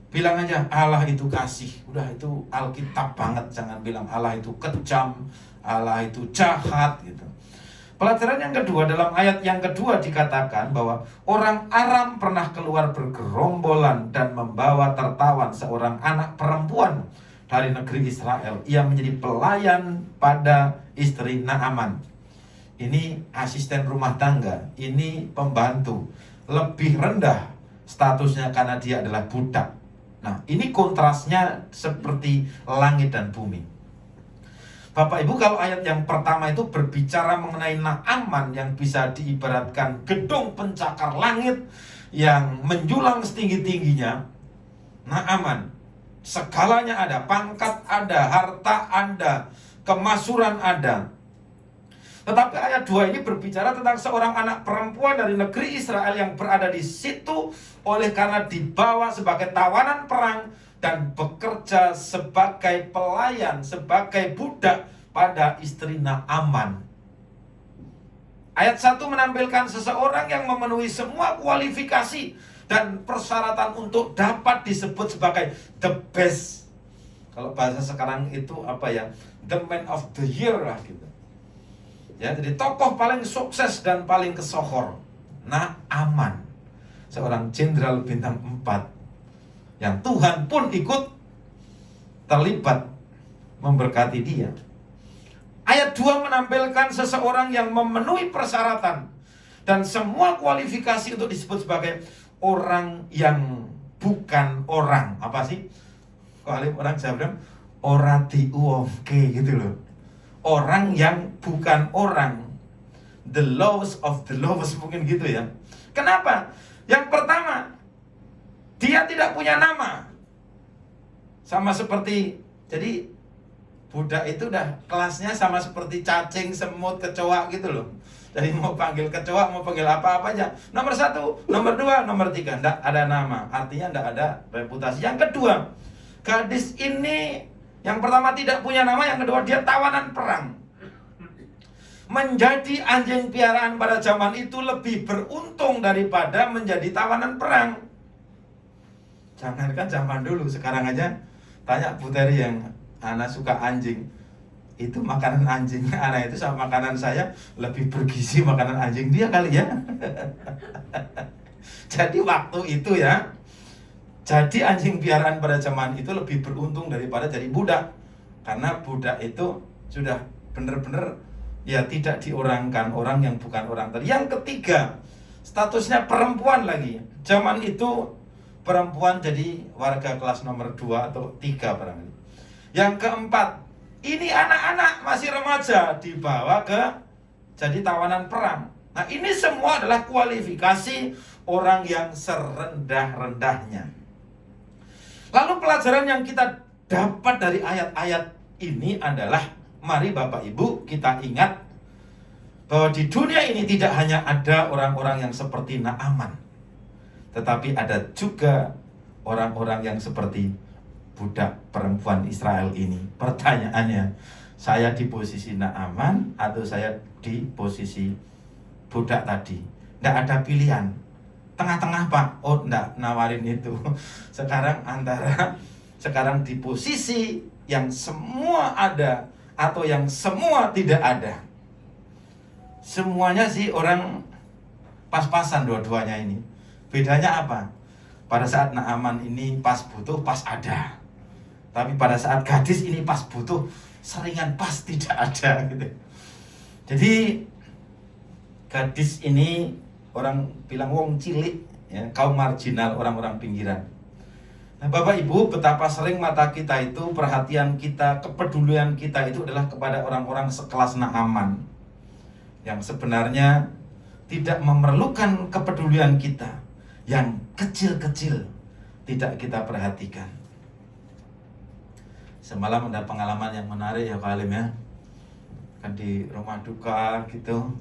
bilang aja Allah itu kasih. Udah, itu Alkitab banget. Jangan bilang Allah itu kejam, Allah itu jahat, gitu. Pelajaran yang kedua, dalam ayat yang kedua dikatakan bahwa orang Aram pernah keluar bergerombolan dan membawa tertawan seorang anak perempuan dari negeri Israel. Ia menjadi pelayan pada istri Naaman. Ini asisten rumah tangga, ini pembantu. Lebih rendah statusnya karena dia adalah budak. Nah, ini kontrasnya seperti langit dan bumi. Bapak Ibu, kalau ayat yang pertama itu berbicara mengenai Naaman yang bisa diibaratkan gedung pencakar langit yang menjulang setinggi-tingginya. Naaman, segalanya ada, pangkat ada, harta ada, kemasuran ada. Tetapi ayat 2 ini berbicara tentang seorang anak perempuan dari negeri Israel yang berada di situ oleh karena dibawa sebagai tawanan perang dan bekerja sebagai pelayan, sebagai budak pada istri Naaman. Ayat 1 menampilkan seseorang yang memenuhi semua kualifikasi dan persyaratan untuk dapat disebut sebagai the best. Kalau bahasa sekarang itu apa ya? The man of the year lah gitu. Ya, jadi tokoh paling sukses dan paling kesohor, Naaman, seorang jenderal bintang 4. yang Tuhan pun ikut terlibat memberkati dia. Ayat 2 menampilkan seseorang yang memenuhi persyaratan dan semua kualifikasi untuk disebut sebagai orang yang bukan orang. Apa sih? Kalau orang Jawa bilang ora diuwongke gitu loh. Orang yang bukan orang. The laws of the laws, mungkin gitu ya. Kenapa? Yang pertama, dia tidak punya nama. Sama seperti, jadi budak itu udah kelasnya sama seperti cacing, semut, kecoa gitu loh. Jadi mau panggil kecoa, mau panggil apa-apa aja. Nomor 1, nomor 2, nomor 3, enggak ada nama. Artinya enggak ada reputasi. Yang kedua, gadis ini yang pertama tidak punya nama, yang kedua dia tawanan perang. Menjadi anjing piaraan pada zaman itu lebih beruntung daripada menjadi tawanan perang. Jangankan zaman dulu, sekarang aja tanya Bu Teri yang anak suka anjing, itu makanan anjingnya anak itu sama makanan saya lebih bergizi makanan anjing dia kali ya. Jadi waktu itu ya, jadi anjing piaraan pada zaman itu lebih beruntung daripada jadi budak. Karena budak itu sudah benar-benar ya tidak diorangkan, orang yang bukan orang tadi. Yang ketiga, statusnya perempuan lagi. Zaman itu perempuan jadi warga kelas nomor 2 atau 3 barangkali. Yang keempat, ini anak-anak masih remaja dibawa ke jadi tawanan perang. Nah, ini semua adalah kualifikasi orang yang serendah-rendahnya. Lalu pelajaran yang kita dapat dari ayat-ayat ini adalah, mari Bapak Ibu kita ingat bahwa di dunia ini tidak hanya ada orang-orang yang seperti Naaman, tetapi ada juga orang-orang yang seperti budak perempuan Israel ini. Pertanyaannya, saya di posisi Naaman atau saya di posisi budak tadi? Tidak ada pilihan. Tengah-tengah Pak. Oh, enggak nawarin itu. Sekarang di posisi yang semua ada atau yang semua tidak ada. Semuanya sih orang pas-pasan dua-duanya ini. Bedanya apa? Pada saat Naaman ini pas butuh, pas ada. Tapi pada saat gadis ini pas butuh, seringan pas tidak ada gitu. Jadi gadis ini orang bilang wong cilik ya, kaum marginal, orang-orang pinggiran. Nah, Bapak Ibu, betapa sering mata kita itu, perhatian kita, kepedulian kita itu adalah kepada orang-orang sekelas Naaman yang sebenarnya tidak memerlukan kepedulian kita, yang kecil-kecil tidak kita perhatikan. Semalam ada pengalaman yang menarik ya Pak Alim ya, kan di rumah duka gitu,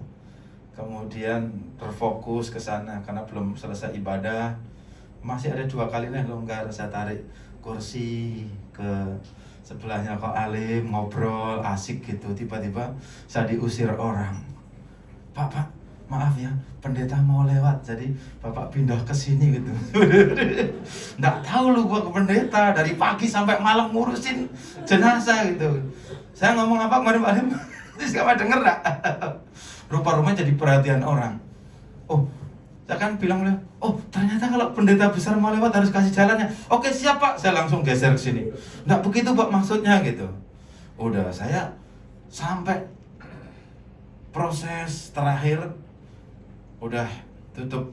kemudian terfokus ke sana karena belum selesai ibadah. Masih ada 2 kali nih longgar, saya tarik kursi ke sebelahnya Kok Alim, ngobrol asik gitu. Tiba-tiba saya diusir orang. Pak, maaf ya, pendeta mau lewat, jadi Bapak pindah ke sini gitu. Nggak tahu lu gua ke pendeta, dari pagi sampai malam ngurusin jenazah gitu. Saya ngomong apa kemarin Pak Alim? Terus kamu denger gak? Rupa-rupanya jadi perhatian orang. Oh, saya kan bilang, oh ternyata kalau pendeta besar mau lewat harus kasih jalannya. Oke siap Pak, saya langsung geser ke sini. Nggak begitu Pak maksudnya gitu. Udah, saya sampai proses terakhir udah tutup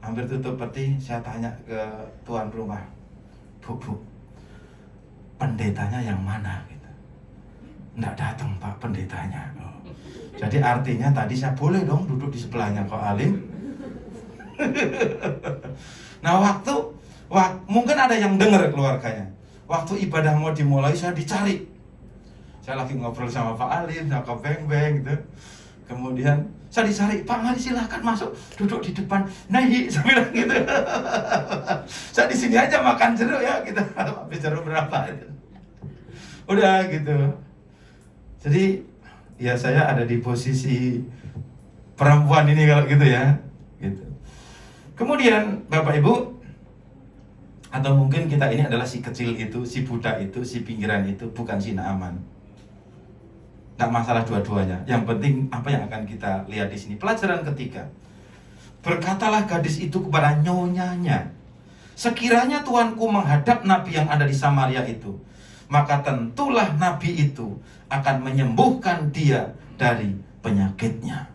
hampir tutup peti. Saya tanya ke tuan rumah, Bu, pendetanya yang mana gitu. Nggak datang Pak pendetanya. Jadi artinya tadi saya boleh dong duduk di sebelahnya Kok Alim. Nah mungkin ada yang dengar keluarganya. Waktu ibadah mau dimulai saya dicari. Saya lagi ngobrol sama Pak Alim, sama Kak Beng gitu. Kemudian saya dicari, Pak mari silakan masuk, duduk di depan. Nahi, saya bilang gitu. Saya di sini aja makan jeruk ya, kita habis jeruk berapa itu. Udah gitu. Jadi ya saya ada di posisi perempuan ini kalau gitu ya, gitu. Kemudian Bapak Ibu, atau mungkin kita ini adalah si kecil itu, si budak itu, si pinggiran itu, bukan si Naaman. Nggak masalah dua-duanya. Yang penting apa yang akan kita lihat di sini. Pelajaran ketiga. Berkatalah gadis itu kepada nyonyanya. sekiranya tuanku menghadap nabi yang ada di Samaria itu, maka tentulah nabi itu akan menyembuhkan dia dari penyakitnya.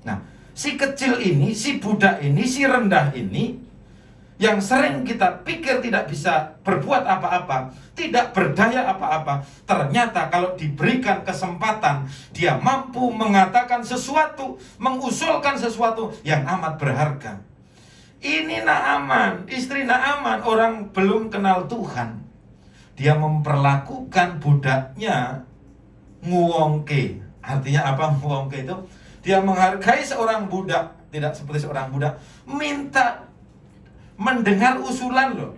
Nah, si kecil ini, si budak ini, si rendah ini, yang sering kita pikir tidak bisa berbuat apa-apa, tidak berdaya apa-apa, ternyata kalau diberikan kesempatan, dia mampu mengatakan sesuatu, mengusulkan sesuatu yang amat berharga. Ini Naaman, istri Naaman, orang belum kenal Tuhan. Dia memperlakukan budaknya nguwongke. Artinya apa nguwongke itu? Dia menghargai seorang budak, tidak seperti seorang budak, minta mendengar usulan loh.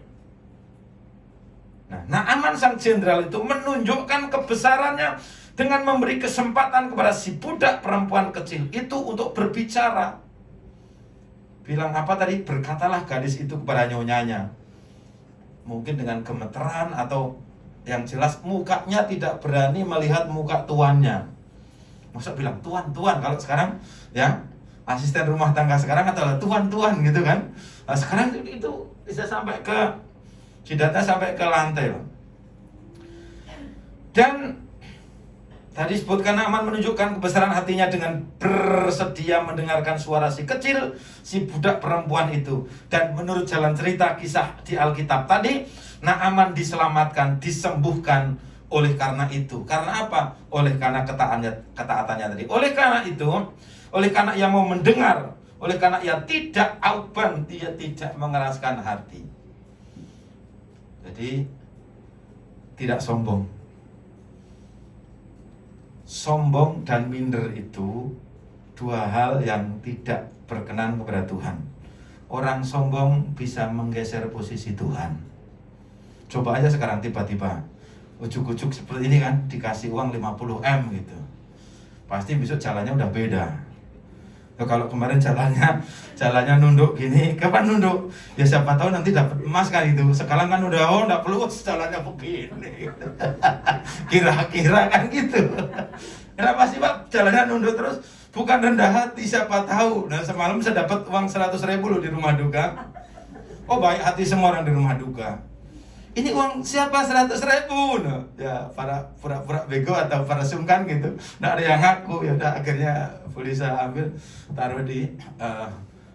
Nah, Naaman sang jenderal itu menunjukkan kebesarannya dengan memberi kesempatan kepada si budak perempuan kecil itu untuk berbicara. Bilang apa tadi? Berkatalah gadis itu kepada nyonyanya. Mungkin dengan gemeteran atau yang jelas mukanya tidak berani melihat muka tuannya. Masa bilang tuan, kalau sekarang ya asisten rumah tangga sekarang adalah tuan gitu kan. Nah, sekarang itu bisa sampai ke jidatnya sampai ke lantai loh. Dan tadi sebutkan Naaman menunjukkan kebesaran hatinya dengan bersedia mendengarkan suara si kecil, si budak perempuan itu. Dan menurut jalan cerita kisah di Alkitab tadi, Naaman diselamatkan, disembuhkan oleh karena itu. Karena apa? Oleh karena ketaatannya tadi. Oleh karena itu, oleh karena ia mau mendengar, oleh karena ia tidak auban, dia tidak mengeraskan hati. Jadi tidak sombong. Sombong dan minder itu dua hal yang tidak berkenan kepada Tuhan. Orang sombong bisa menggeser posisi Tuhan. Coba aja sekarang tiba-tiba ujuk-ujuk seperti ini kan, dikasih uang 50M gitu, pasti besok jalannya udah beda. Kalau kemarin jalannya nunduk gini, kapan nunduk? Ya siapa tahu nanti dapat emas kan itu. Sekarang kan udah enggak perlu jalannya begini. Kira-kira kan gitu. Kenapa sih Pak jalannya nunduk terus? Bukan rendah hati, siapa tahu. Nah semalam saya dapat uang 100.000 loh di rumah duka. Oh baik hati semua orang di rumah duka. Ini uang siapa 100.000? Nah, ya para pura-pura bego atau para sungkan gitu. Nggak ada yang ngaku, ya udah akhirnya polisi ambil, taruh di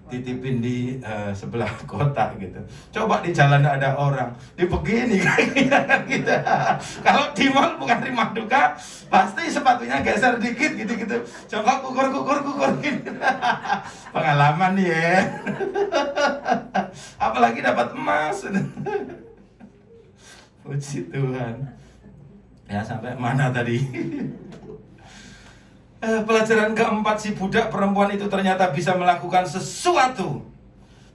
titipin di sebelah kota gitu. Coba di jalan ada orang, di begini kayak gitu. Kalau di mall bukan rumah duka, pasti sepatunya geser dikit gitu-gitu. Coba kukur gitu. Pengalaman nih ya. Apalagi dapat emas. Puji Tuhan. Ya sampai mana tadi? Pelajaran keempat, si budak perempuan itu ternyata bisa melakukan sesuatu.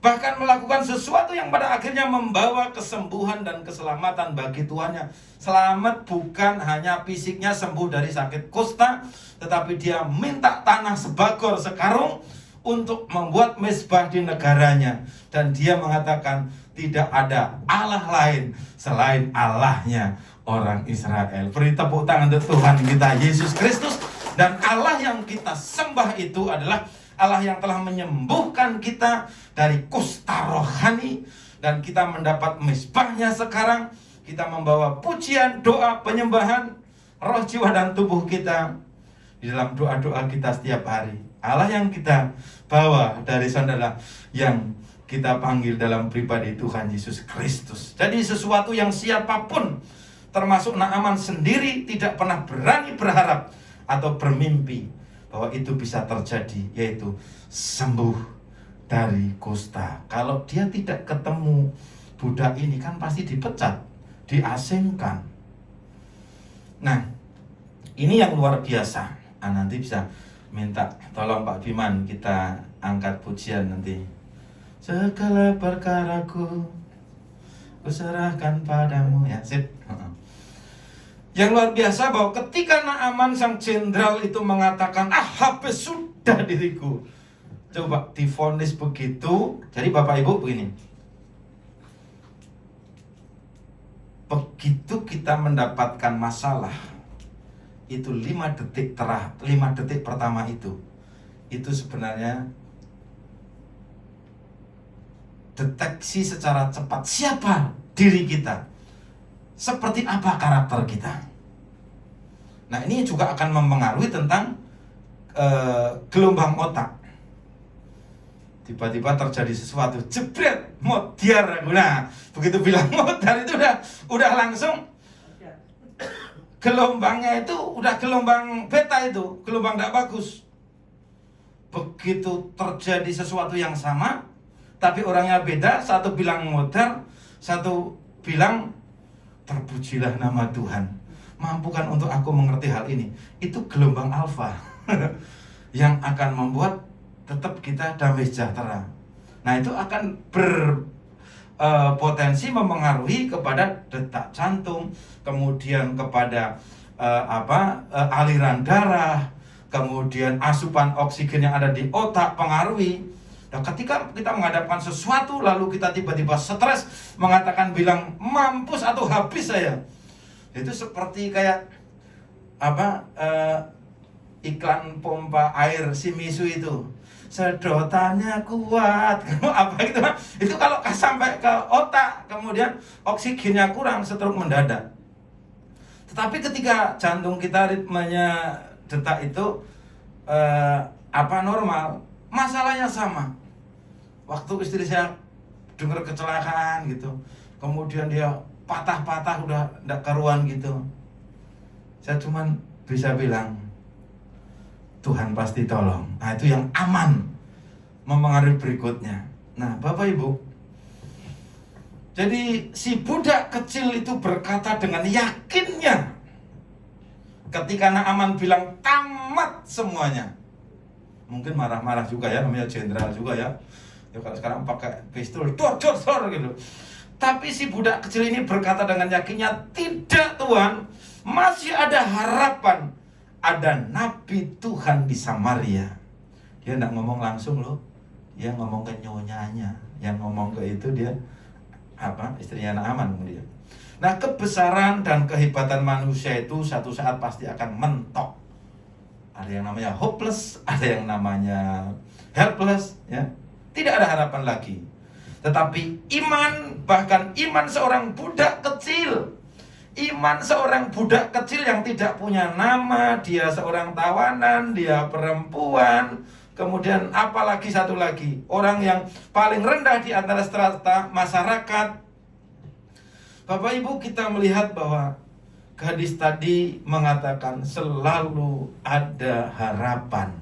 Bahkan melakukan sesuatu yang pada akhirnya membawa kesembuhan dan keselamatan bagi tuannya. Selamat bukan hanya fisiknya sembuh dari sakit kusta, tetapi dia minta tanah sebagor sekarung untuk membuat mezbah di negaranya. Dan dia mengatakan tidak ada Allah lain selain Allahnya orang Israel. Beri tepuk tangan untuk Tuhan kita Yesus Kristus. Dan Allah yang kita sembah itu adalah Allah yang telah menyembuhkan kita dari kusta rohani. Dan kita mendapat mezbahnya sekarang. Kita membawa pujian, doa, penyembahan roh, jiwa, dan tubuh kita di dalam doa-doa kita setiap hari. Allah yang kita bawa dari sana yang kita panggil dalam pribadi Tuhan Yesus Kristus. Jadi sesuatu yang siapapun, termasuk Naaman sendiri, tidak pernah berani berharap atau bermimpi bahwa itu bisa terjadi, yaitu sembuh dari kusta. Kalau dia tidak ketemu budak ini kan pasti dipecat, diasingkan. Nah, ini yang luar biasa. Nanti bisa minta tolong Pak Biman kita angkat pujian nanti. Segala perkaraku kuserahkan padamu. Ya, sip. Yang luar biasa bahwa ketika Naaman sang jenderal itu mengatakan, habis sudah diriku. Coba divonis begitu. Jadi Bapak Ibu begini. Begitu kita mendapatkan masalah, itu 5 detik pertama itu sebenarnya deteksi secara cepat siapa diri kita, seperti apa karakter kita. Nah, ini juga akan mempengaruhi tentang gelombang otak. Tiba-tiba terjadi sesuatu, jebret, modiar. Nah, begitu bilang modar itu udah langsung gelombangnya itu udah gelombang beta, itu gelombang tidak bagus. Begitu terjadi sesuatu yang sama, tapi orangnya beda, satu bilang modar, satu bilang terpujilah nama Tuhan, mampukan untuk aku mengerti hal ini. Itu gelombang alfa yang akan membuat tetap kita damai sejahtera. Nah, itu akan berpotensi mempengaruhi kepada detak jantung, kemudian kepada aliran darah, kemudian asupan oksigen yang ada di otak pengaruhi. Nah, ketika kita menghadapkan sesuatu lalu kita tiba-tiba stres, mengatakan bilang mampus atau habis saya, itu seperti kayak iklan pompa air Shimizu itu, sedotannya kuat, apa gitu. Itu kalau sampai ke otak, kemudian oksigennya kurang, stroke mendadak. Tetapi ketika jantung kita ritmenya detak itu normal, masalahnya sama. Waktu istri saya dengar kecelakaan gitu, kemudian dia patah-patah udah ndak karuan gitu, saya cuman bisa bilang Tuhan pasti tolong. Nah, itu yang aman mempengaruhi berikutnya. Nah, Bapak Ibu, jadi si budak kecil itu berkata dengan yakinnya ketika Naaman bilang tamat semuanya. Mungkin marah-marah juga ya, namanya jenderal juga ya. Ya kalau sekarang pakai pistol, dor gitu. Tapi si budak kecil ini berkata dengan yakinnya, tidak Tuhan, masih ada harapan. Ada nabi Tuhan di Samaria. Dia tidak ngomong langsung loh, dia ngomong ke nyonyanya. Yang ngomong ke itu dia istrinya Naaman kemudian. Nah, kebesaran dan kehebatan manusia itu satu saat pasti akan mentok. Ada yang namanya hopeless, ada yang namanya helpless, ya. Tidak ada harapan lagi. Tetapi iman, bahkan iman seorang budak kecil, iman seorang budak kecil yang tidak punya nama, dia seorang tawanan, dia perempuan, kemudian apalagi satu lagi, orang yang paling rendah di antara strata masyarakat. Bapak Ibu, kita melihat bahwa gadis tadi mengatakan selalu ada harapan.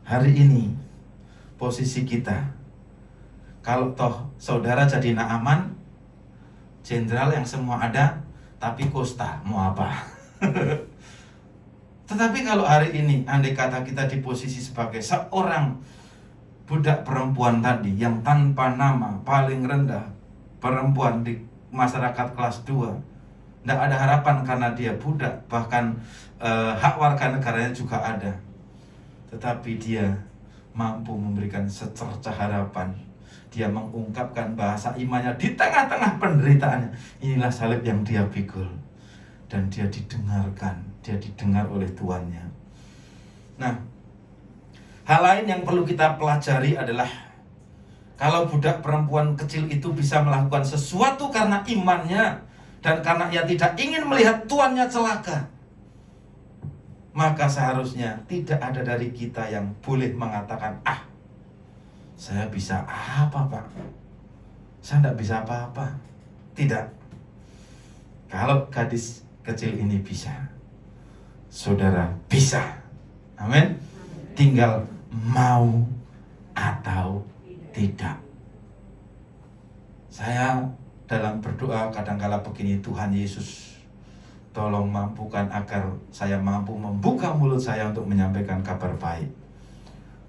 Hari ini posisi kita, kalau toh saudara jadi Naaman, jenderal yang semua ada, tapi kosta, mau apa? Tetapi kalau hari ini, andai kata kita di posisi sebagai seorang budak perempuan tadi, yang tanpa nama, paling rendah, perempuan di masyarakat kelas 2, tidak ada harapan karena dia budak, bahkan hak warga negaranya juga ada. Tetapi dia mampu memberikan secercah harapan. Dia mengungkapkan bahasa imannya di tengah-tengah penderitaannya. Inilah salib yang dia pikul. Dan dia didengarkan, dia didengar oleh tuannya. Nah, hal lain yang perlu kita pelajari adalah kalau budak perempuan kecil itu bisa melakukan sesuatu karena imannya dan karena ia tidak ingin melihat tuannya celaka, maka seharusnya tidak ada dari kita yang boleh mengatakan, saya bisa apa Pak? Saya tidak bisa apa-apa. Tidak. Kalau gadis kecil ini bisa, saudara bisa. Amin. Tinggal mau atau tidak. Saya dalam berdoa kadang-kala begini, Tuhan Yesus, tolong mampukan agar saya mampu membuka mulut saya untuk menyampaikan kabar baik.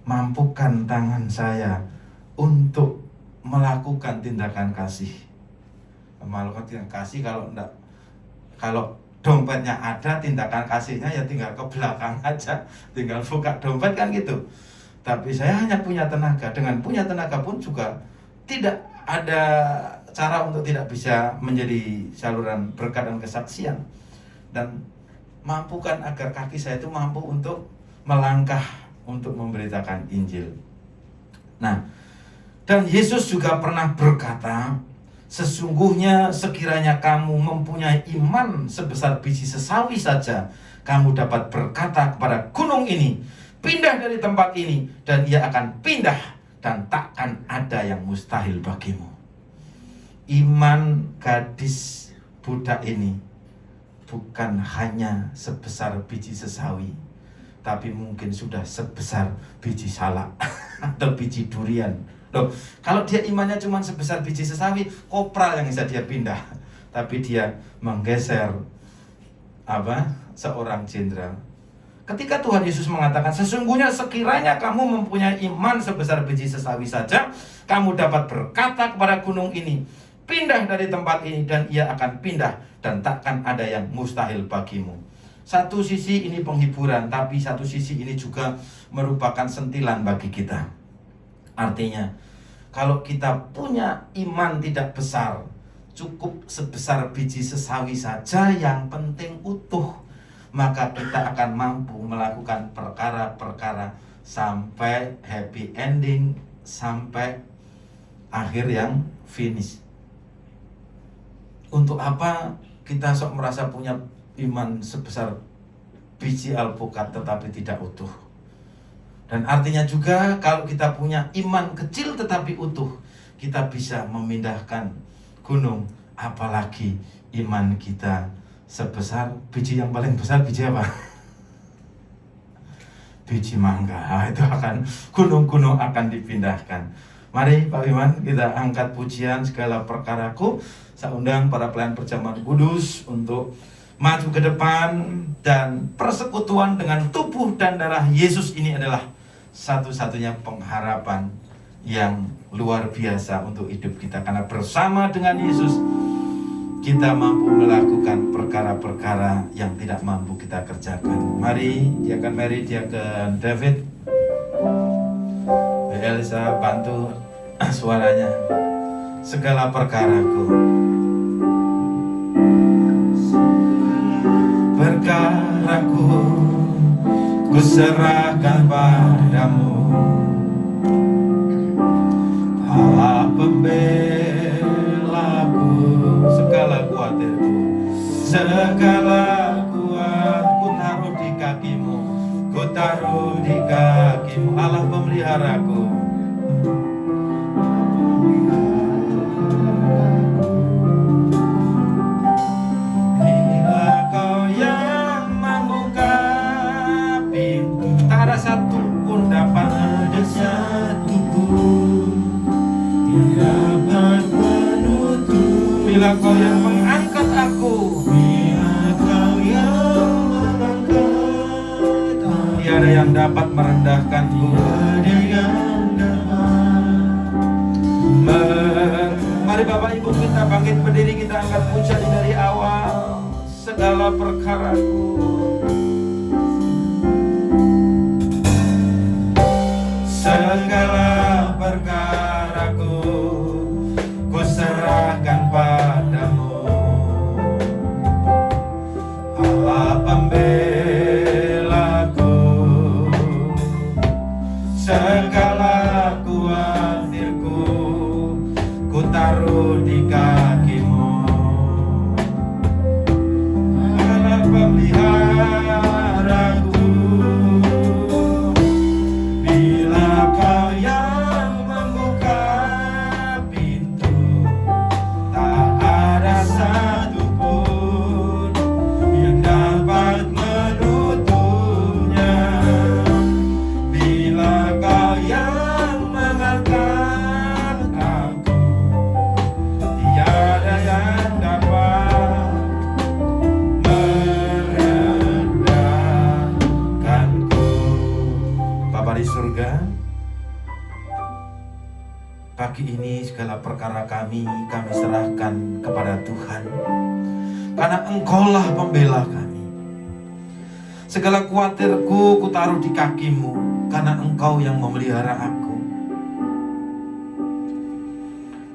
Mampukan tangan saya untuk melakukan tindakan kasih. Melakukan tindakan kasih kalau dompetnya ada, tindakan kasihnya ya tinggal ke belakang aja, tinggal buka dompet kan gitu. Tapi saya hanya punya tenaga, dengan punya tenaga pun juga tidak ada cara untuk tidak bisa menjadi saluran berkat dan kesaksian. Dan mampukan agar kaki saya itu mampu untuk melangkah untuk memberitakan Injil. Nah, Dan Yesus juga pernah berkata, sesungguhnya sekiranya kamu mempunyai iman sebesar biji sesawi saja, kamu dapat berkata kepada gunung ini, pindah dari tempat ini, dan ia akan pindah, dan takkan ada yang mustahil bagimu. Iman gadis budak ini bukan hanya sebesar biji sesawi, tapi mungkin sudah sebesar biji salak atau biji durian. Loh, kalau dia imannya cuma sebesar biji sesawi, kopral yang bisa dia pindah. Tapi dia menggeser seorang jenderal. Ketika Tuhan Yesus mengatakan, sesungguhnya sekiranya kamu mempunyai iman sebesar biji sesawi saja, kamu dapat berkata kepada gunung ini, pindah dari tempat ini, dan ia akan pindah, dan takkan ada yang mustahil bagimu. Satu sisi ini penghiburan, tapi satu sisi ini juga merupakan sentilan bagi kita. Artinya, kalau kita punya iman tidak besar, cukup sebesar biji sesawi saja, yang penting utuh, maka kita akan mampu melakukan perkara-perkara sampai happy ending, sampai akhir yang finish. Untuk apa kita sok merasa punya iman sebesar biji alpukat tetapi tidak utuh? Dan artinya juga kalau kita punya iman kecil tetapi utuh, kita bisa memindahkan gunung. Apalagi iman kita sebesar biji yang paling besar, biji apa? Biji mangga. Itu akan, gunung-gunung akan dipindahkan. Mari Pak Wiman, kita angkat pujian segala perkaraku. Saya undang para pelayan perjamuan kudus untuk maju ke depan, dan persekutuan dengan tubuh dan darah Yesus ini adalah satu-satunya pengharapan yang luar biasa untuk hidup kita. Karena bersama dengan Yesus kita mampu melakukan perkara-perkara yang tidak mampu kita kerjakan. Mari diakan Mary, diakan David, Elsa bantu suaranya. Segala perkaraku, perkaraku ku serahkan padamu, Allah pembelaku. Segala kuatirku, segala kuat ku taruh di kakimu, ku taruh di kakimu, Allah pemeliharaku. Bila kau yang membuka pintu, tak ada satu pun dapat, ada satu pun dapat menutup. Bila kau yang mengangkat aku, bila kau yang mengangkat aku, tiada yang dapat merendahkanku, tiada yang dapat. Mari Bapak Ibu kita bangkit berdiri, kita angkat pujian dari awal. Segala perkaraku, segala perkaraku ku serahkan padamu, Allah pembelaku. Segala kuatirku ku taruh di kakimu, Allah pemeliharaku. Bila kau yang membuka pintu, tak ada satu pun yang dapat menutupnya. Bila kau yang mengangkat aku, tiada yang dapat merendahkanku. Bapa di surga, pagi ini segala perkara kami serahkan kepada Tuhan, karena Engkaulah pembela kami. Segala kuatirku ku taruh di kakimu, karena Engkau yang memelihara aku.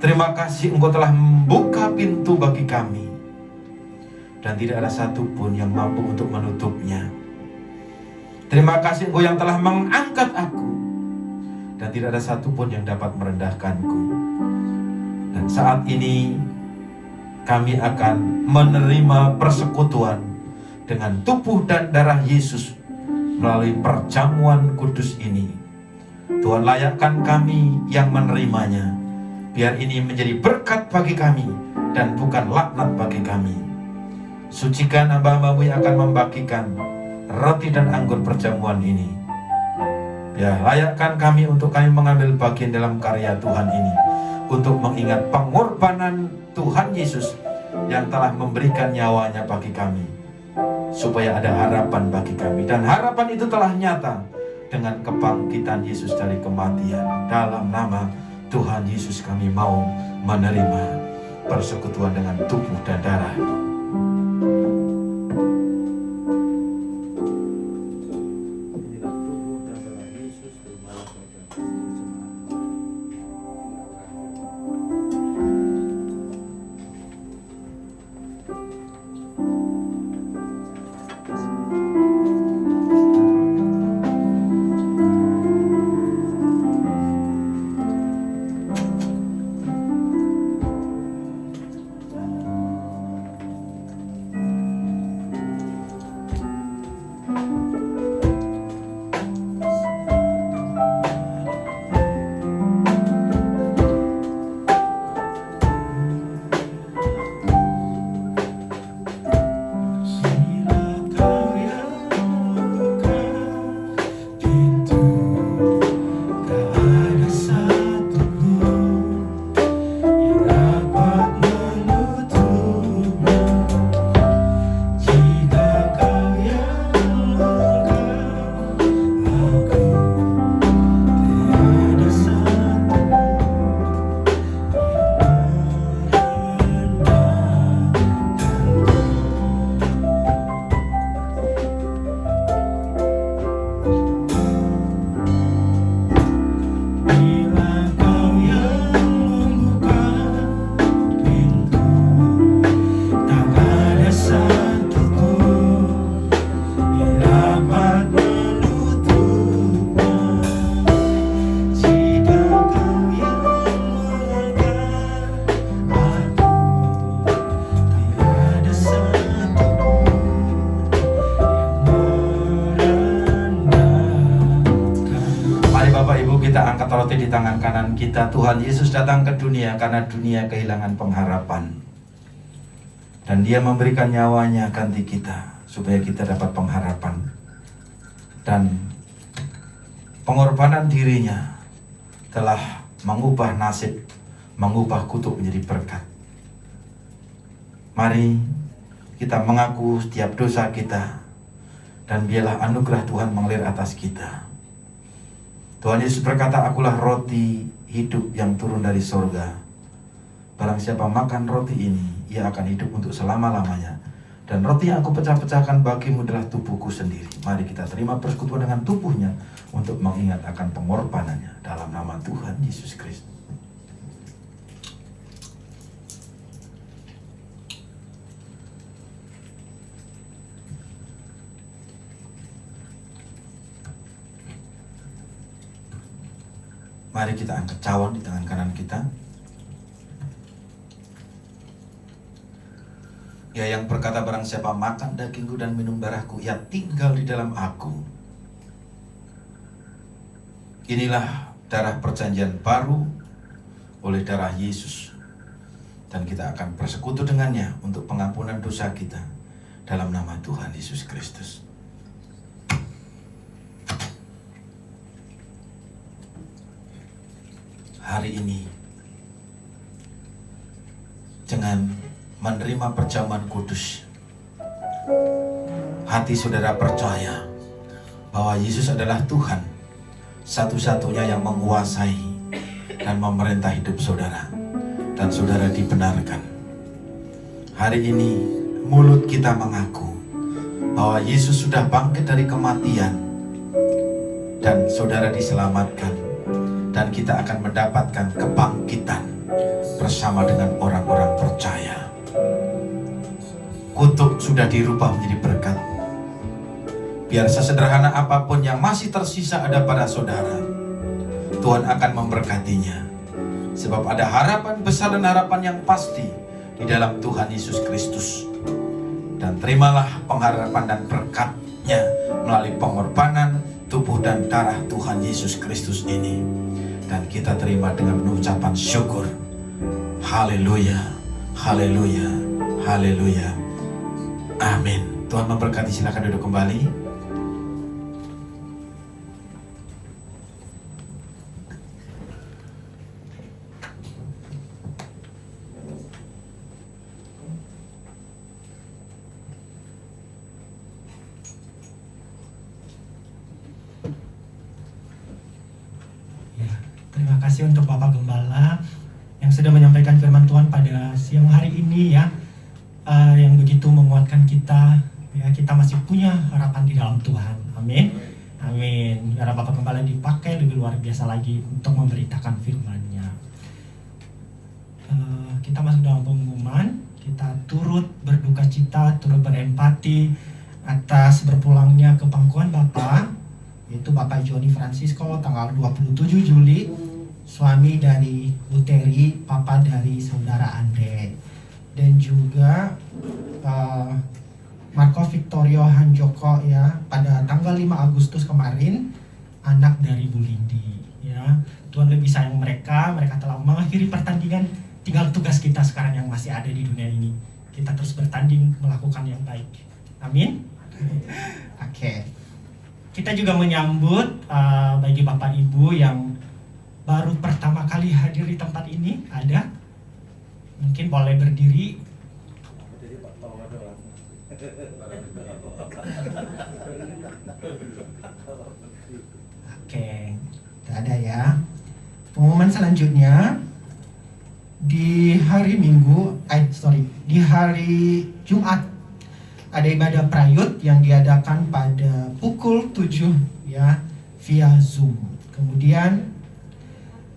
Terima kasih Engkau telah membuka pintu bagi kami, dan tidak ada satupun yang mampu untuk menutupnya. Terima kasih Engkau yang telah mengangkat aku, dan tidak ada satupun yang dapat merendahkanku. Dan saat ini kami akan menerima persekutuan dengan tubuh dan darah Yesus melalui perjamuan kudus ini. Tuhan, layakkan kami yang menerimanya, biar ini menjadi berkat bagi kami dan bukan laknat bagi kami. Sucikan hamba-Hamba-Mu yang akan membagikan roti dan anggur perjamuan ini. Ya, layakkan kami untuk kami mengambil bagian dalam karya Tuhan ini, untuk mengingat pengorbanan Tuhan Yesus yang telah memberikan nyawanya bagi kami, supaya ada harapan bagi kami. Dan harapan itu telah nyata dengan kebangkitan Yesus dari kematian. Dalam nama Tuhan Yesus kami mau menerima persekutuan dengan tubuh dan darah. Roti di tangan kanan kita. Tuhan Yesus datang ke dunia karena dunia kehilangan pengharapan, dan Dia memberikan nyawanya ganti kita supaya kita dapat pengharapan. Dan pengorbanan dirinya telah mengubah nasib, mengubah kutuk menjadi berkat. Mari kita mengaku setiap dosa kita, dan biarlah anugerah Tuhan mengalir atas kita. Tuhan Yesus berkata, "Akulah roti hidup yang turun dari sorga. Barang siapa makan roti ini, ia akan hidup untuk selama-lamanya. Dan roti yang aku pecah-pecahkan bagimu adalah tubuhku sendiri." Mari kita terima persekutuan dengan tubuhnya untuk mengingat akan pengorbanannya dalam nama Tuhan Yesus Kristus. Mari kita angkat cawan di tangan kanan kita. Ya, yang berkata, "Barang siapa makan dagingku dan minum darahku, ia tinggal di dalam aku." Inilah darah perjanjian baru oleh darah Yesus, dan kita akan bersekutu dengannya untuk pengampunan dosa kita dalam nama Tuhan Yesus Kristus. Hari ini, dengan menerima perjamuan kudus, hati saudara percaya bahwa Yesus adalah Tuhan satu-satunya yang menguasai dan memerintah hidup saudara, dan saudara dibenarkan. Hari ini mulut kita mengaku bahwa Yesus sudah bangkit dari kematian, dan saudara diselamatkan, dan kita akan mendapatkan kebangkitan bersama dengan orang-orang percaya. Kutuk sudah dirubah menjadi berkat. Biar sesederhana apapun yang masih tersisa ada pada saudara, Tuhan akan memberkatinya. Sebab ada harapan besar dan harapan yang pasti di dalam Tuhan Yesus Kristus. Dan terimalah pengharapan dan berkat-Nya melalui pengorbanan tubuh dan darah Tuhan Yesus Kristus ini. Dan kita terima dengan ucapan syukur. Haleluya, haleluya, haleluya. Amin. Tuhan memberkati, silakan duduk kembali. Terima kasih untuk Bapak Gembala yang sudah menyampaikan firman Tuhan pada siang hari ini ya, yang begitu menguatkan kita ya. Kita masih punya harapan di dalam Tuhan. Amin, amin. Biar Bapak Gembala dipakai lebih luar biasa lagi untuk memberitakan firman-Nya. Kita masuk dalam pengumuman. Kita turut berduka cita, turut berempati atas berpulangnya ke pangkuan Bapak, yaitu Bapak Joni Francisco tanggal 27 Juli, suami dari Bu Teri, papa dari saudara Andre, dan juga Marco Victorio Hanjoko ya pada tanggal 5 Agustus kemarin, anak dari Bu Lindi ya. Tuhan lebih sayang mereka telah mengakhiri pertandingan, tinggal tugas kita sekarang yang masih ada di dunia ini. Kita terus bertanding melakukan yang baik. Amin. Oke. Kita juga menyambut bagi Bapak Ibu yang baru pertama kali hadir di tempat ini, ada? Mungkin boleh berdiri. Oke, tidak ada ya. Pengumuman selanjutnya, di hari di hari Jumat ada ibadah prayut yang diadakan pada pukul 7 ya via Zoom. Kemudian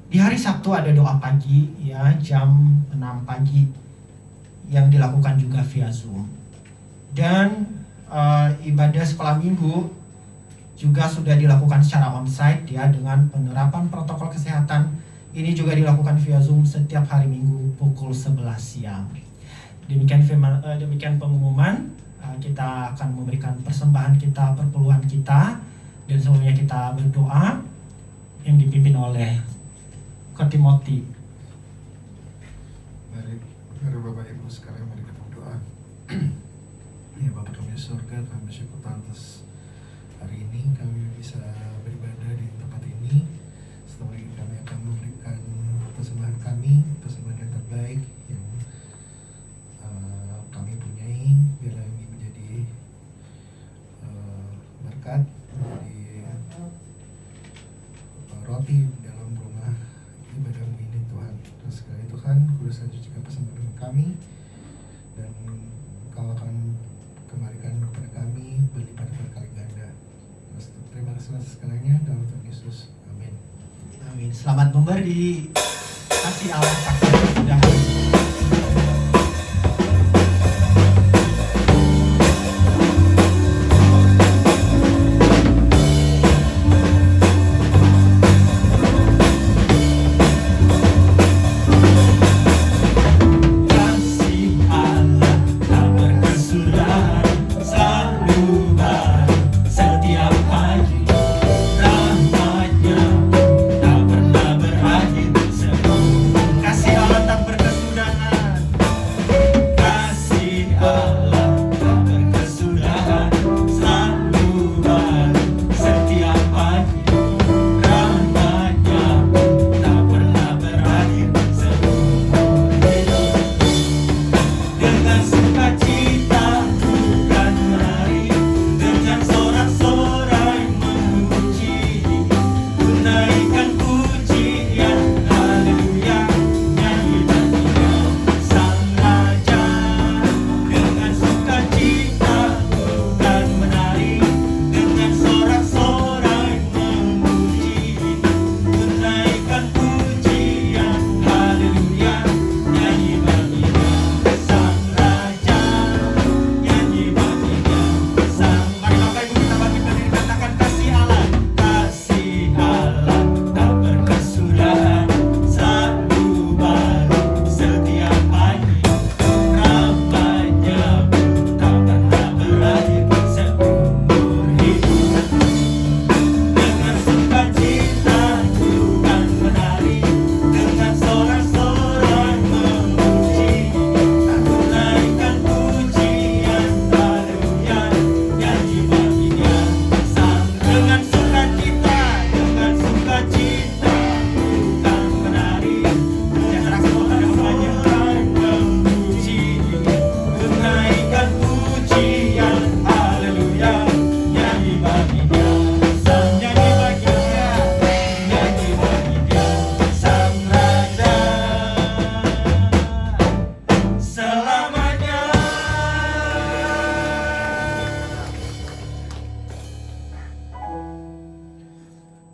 di hari Sabtu ada doa pagi ya jam 6 pagi yang dilakukan juga via Zoom. Dan ibadah sekolah minggu juga sudah dilakukan secara onsite ya dengan penerapan protokol kesehatan. Ini juga dilakukan via Zoom setiap hari Minggu pukul 11 siang. Demikian pengumuman. Kita akan memberikan persembahan kita, perpuluhan kita, dan sebelumnya kita berdoa yang dipimpin oleh Timothy. Mari Bapak Ibu sekalian, mari kita berdoa. Ya Bapa kami di surga, kami bersyukur atas hari ini kami bisa beribadah di tempat ini. Setelah ini kami akan memberikan persembahan kami, persembahan yang terbaik yang kami punyai, biarlah ini menjadi berkat, menjadi roti dalam rumah ibadahmu ini Tuhan. Dan sekali Tuhan, kudus dan sucikan persembahan kami, dan Kau akan kembalikan kepada kami berlipat berkali ganda. Terima kasih atas segalanya dalam Tuhan Yesus. Amin. Amin. Selamat memberi. Kasih Allah sudah.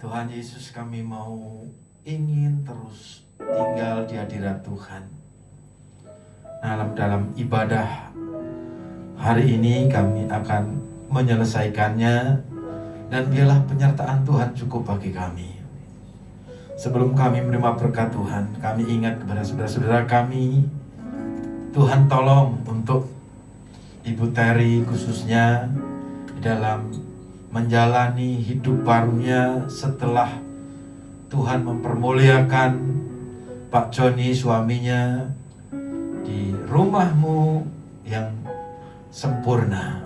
Tuhan Yesus, kami mau ingin terus tinggal di hadirat Tuhan. Dalam ibadah hari ini kami akan menyelesaikannya, dan biarlah penyertaan Tuhan cukup bagi kami. Sebelum kami menerima berkat Tuhan, kami ingat kepada saudara-saudara kami, Tuhan tolong untuk Ibu Terry khususnya dalam menjalani hidup barunya setelah Tuhan mempermuliakan Pak Joni suaminya di rumah-Mu yang sempurna.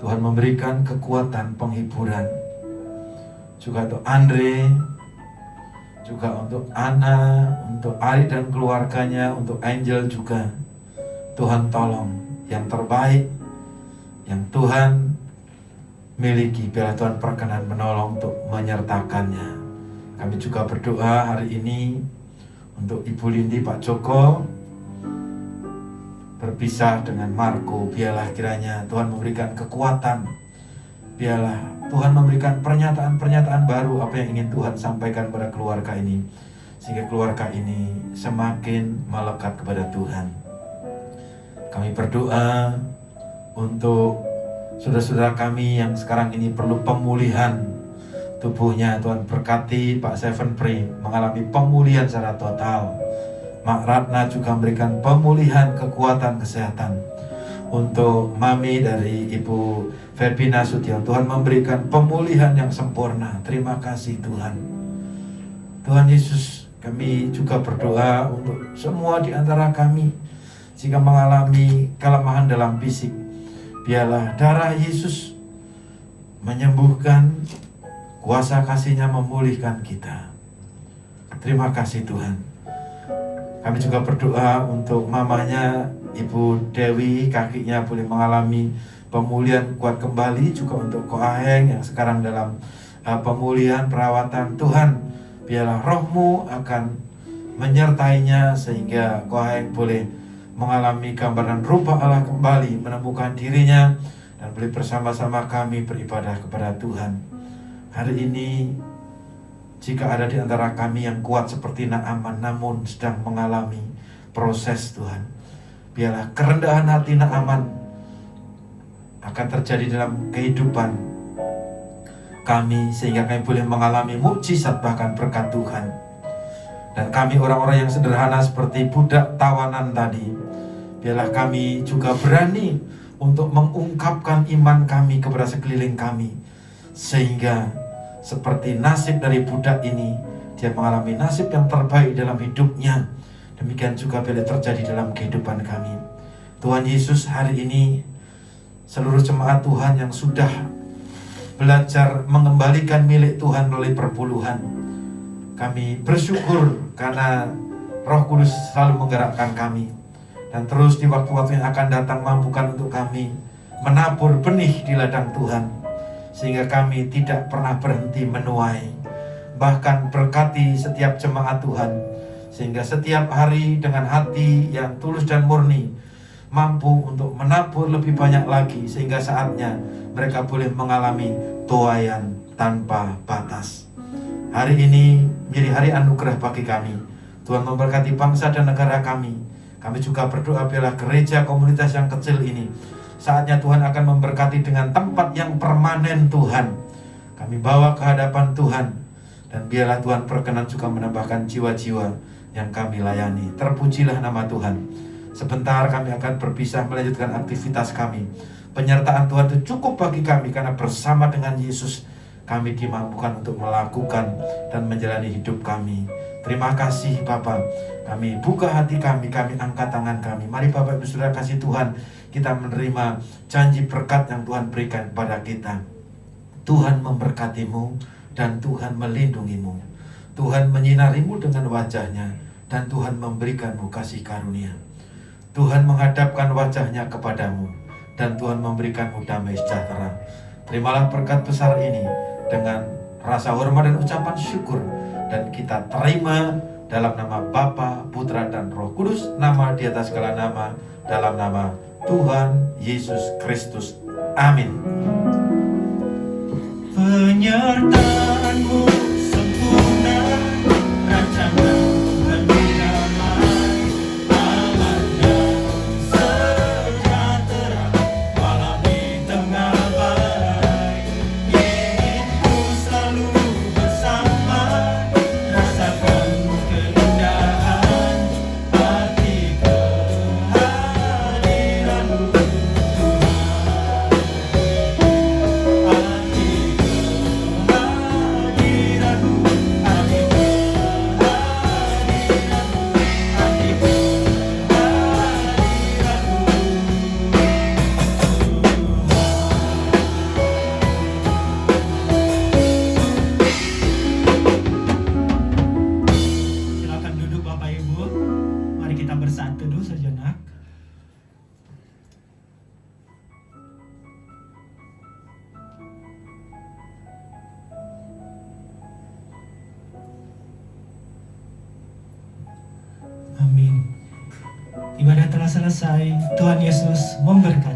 Tuhan memberikan kekuatan penghiburan juga untuk Andre, juga untuk Ana, untuk Ari dan keluarganya, untuk Angel juga. Tuhan tolong yang terbaik yang Tuhan miliki, biarlah Tuhan perkenan menolong untuk menyertakannya. Kami juga berdoa hari ini untuk Ibu Lindi, Pak Joko berpisah dengan Marco. Biarlah kiranya Tuhan memberikan kekuatan, biarlah Tuhan memberikan pernyataan-pernyataan baru apa yang ingin Tuhan sampaikan pada keluarga ini, sehingga keluarga ini semakin melekat kepada Tuhan. Kami berdoa untuk saudara-saudara kami yang sekarang ini perlu pemulihan tubuhnya. Tuhan berkati Pak Seven Pri mengalami pemulihan secara total. Mak Ratna juga memberikan pemulihan kekuatan kesehatan. Untuk Mami dari Ibu Febi Nasution, Tuhan memberikan pemulihan yang sempurna. Terima kasih Tuhan. Tuhan Yesus, kami juga berdoa untuk semua di antara kami jika mengalami kelemahan dalam fisik. Biarlah darah Yesus menyembuhkan, kuasa kasih-Nya memulihkan kita. Terima kasih Tuhan. Kami juga berdoa untuk mamanya Ibu Dewi, kakinya boleh mengalami pemulihan kuat kembali. Juga untuk Ko Aheng yang sekarang dalam pemulihan perawatan. Tuhan, biarlah Roh-Mu akan menyertainya sehingga Ko Aheng boleh mengalami gambaran rupa Allah kembali, menemukan dirinya, dan boleh bersama-sama kami beribadah kepada Tuhan. Hari ini, jika ada di antara kami yang kuat seperti Naaman namun sedang mengalami proses Tuhan, biarlah kerendahan hati Naaman akan terjadi dalam kehidupan kami, sehingga kami boleh mengalami mukjizat bahkan berkat Tuhan. Dan kami orang-orang yang sederhana seperti budak tawanan tadi, biarlah kami juga berani untuk mengungkapkan iman kami kepada sekeliling kami, sehingga seperti nasib dari budak ini, dia mengalami nasib yang terbaik dalam hidupnya. Demikian juga boleh terjadi dalam kehidupan kami. Tuhan Yesus, hari ini seluruh jemaat Tuhan yang sudah belajar mengembalikan milik Tuhan melalui perpuluhan, kami bersyukur karena Roh Kudus selalu menggerakkan kami. Dan terus di waktu-waktu yang akan datang mampukan untuk kami menabur benih di ladang Tuhan, sehingga kami tidak pernah berhenti menuai. Bahkan berkati setiap jemaat Tuhan, sehingga setiap hari dengan hati yang tulus dan murni mampu untuk menabur lebih banyak lagi, sehingga saatnya mereka boleh mengalami tuaian tanpa batas. Hari ini menjadi hari anugerah bagi kami. Tuhan memberkati bangsa dan negara kami. Kami juga berdoa biarlah gereja komunitas yang kecil ini, saatnya Tuhan akan memberkati dengan tempat yang permanen Tuhan. Kami bawa ke hadapan Tuhan, dan biarlah Tuhan berkenan juga menambahkan jiwa-jiwa yang kami layani. Terpujilah nama Tuhan. Sebentar kami akan berpisah melanjutkan aktivitas kami. Penyertaan Tuhan itu cukup bagi kami, karena bersama dengan Yesus kami dimampukan untuk melakukan dan menjalani hidup kami. Terima kasih Bapa. Kami buka hati kami angkat tangan kami. Mari Bapak Ibu Saudara kasih Tuhan, kita menerima janji berkat yang Tuhan berikan kepada kita. Tuhan memberkatimu dan Tuhan melindungimu. Tuhan menyinarimu dengan wajah-Nya, dan Tuhan memberikanmu kasih karunia. Tuhan menghadapkan wajah-Nya kepadamu, dan Tuhan memberikanmu damai sejahtera. Terimalah berkat besar ini dengan rasa hormat dan ucapan syukur, dan kita terima dalam nama Bapa, Putra, dan Roh Kudus, nama di atas segala nama, dalam nama Tuhan Yesus Kristus. Amin. Penyertaan firman-Mu sempurna, rancangan penuh damai, aman dan sejahtera, walau di tengah badai. Ingin ku selalu bersama, rasakan keindahan arti kehadiran-Mu Tuhan. Silakan duduk Bapak Ibu. Mari kita bersaat teduh sejenak. Amin. Ibadah telah selesai. Tuhan Yesus memberkati.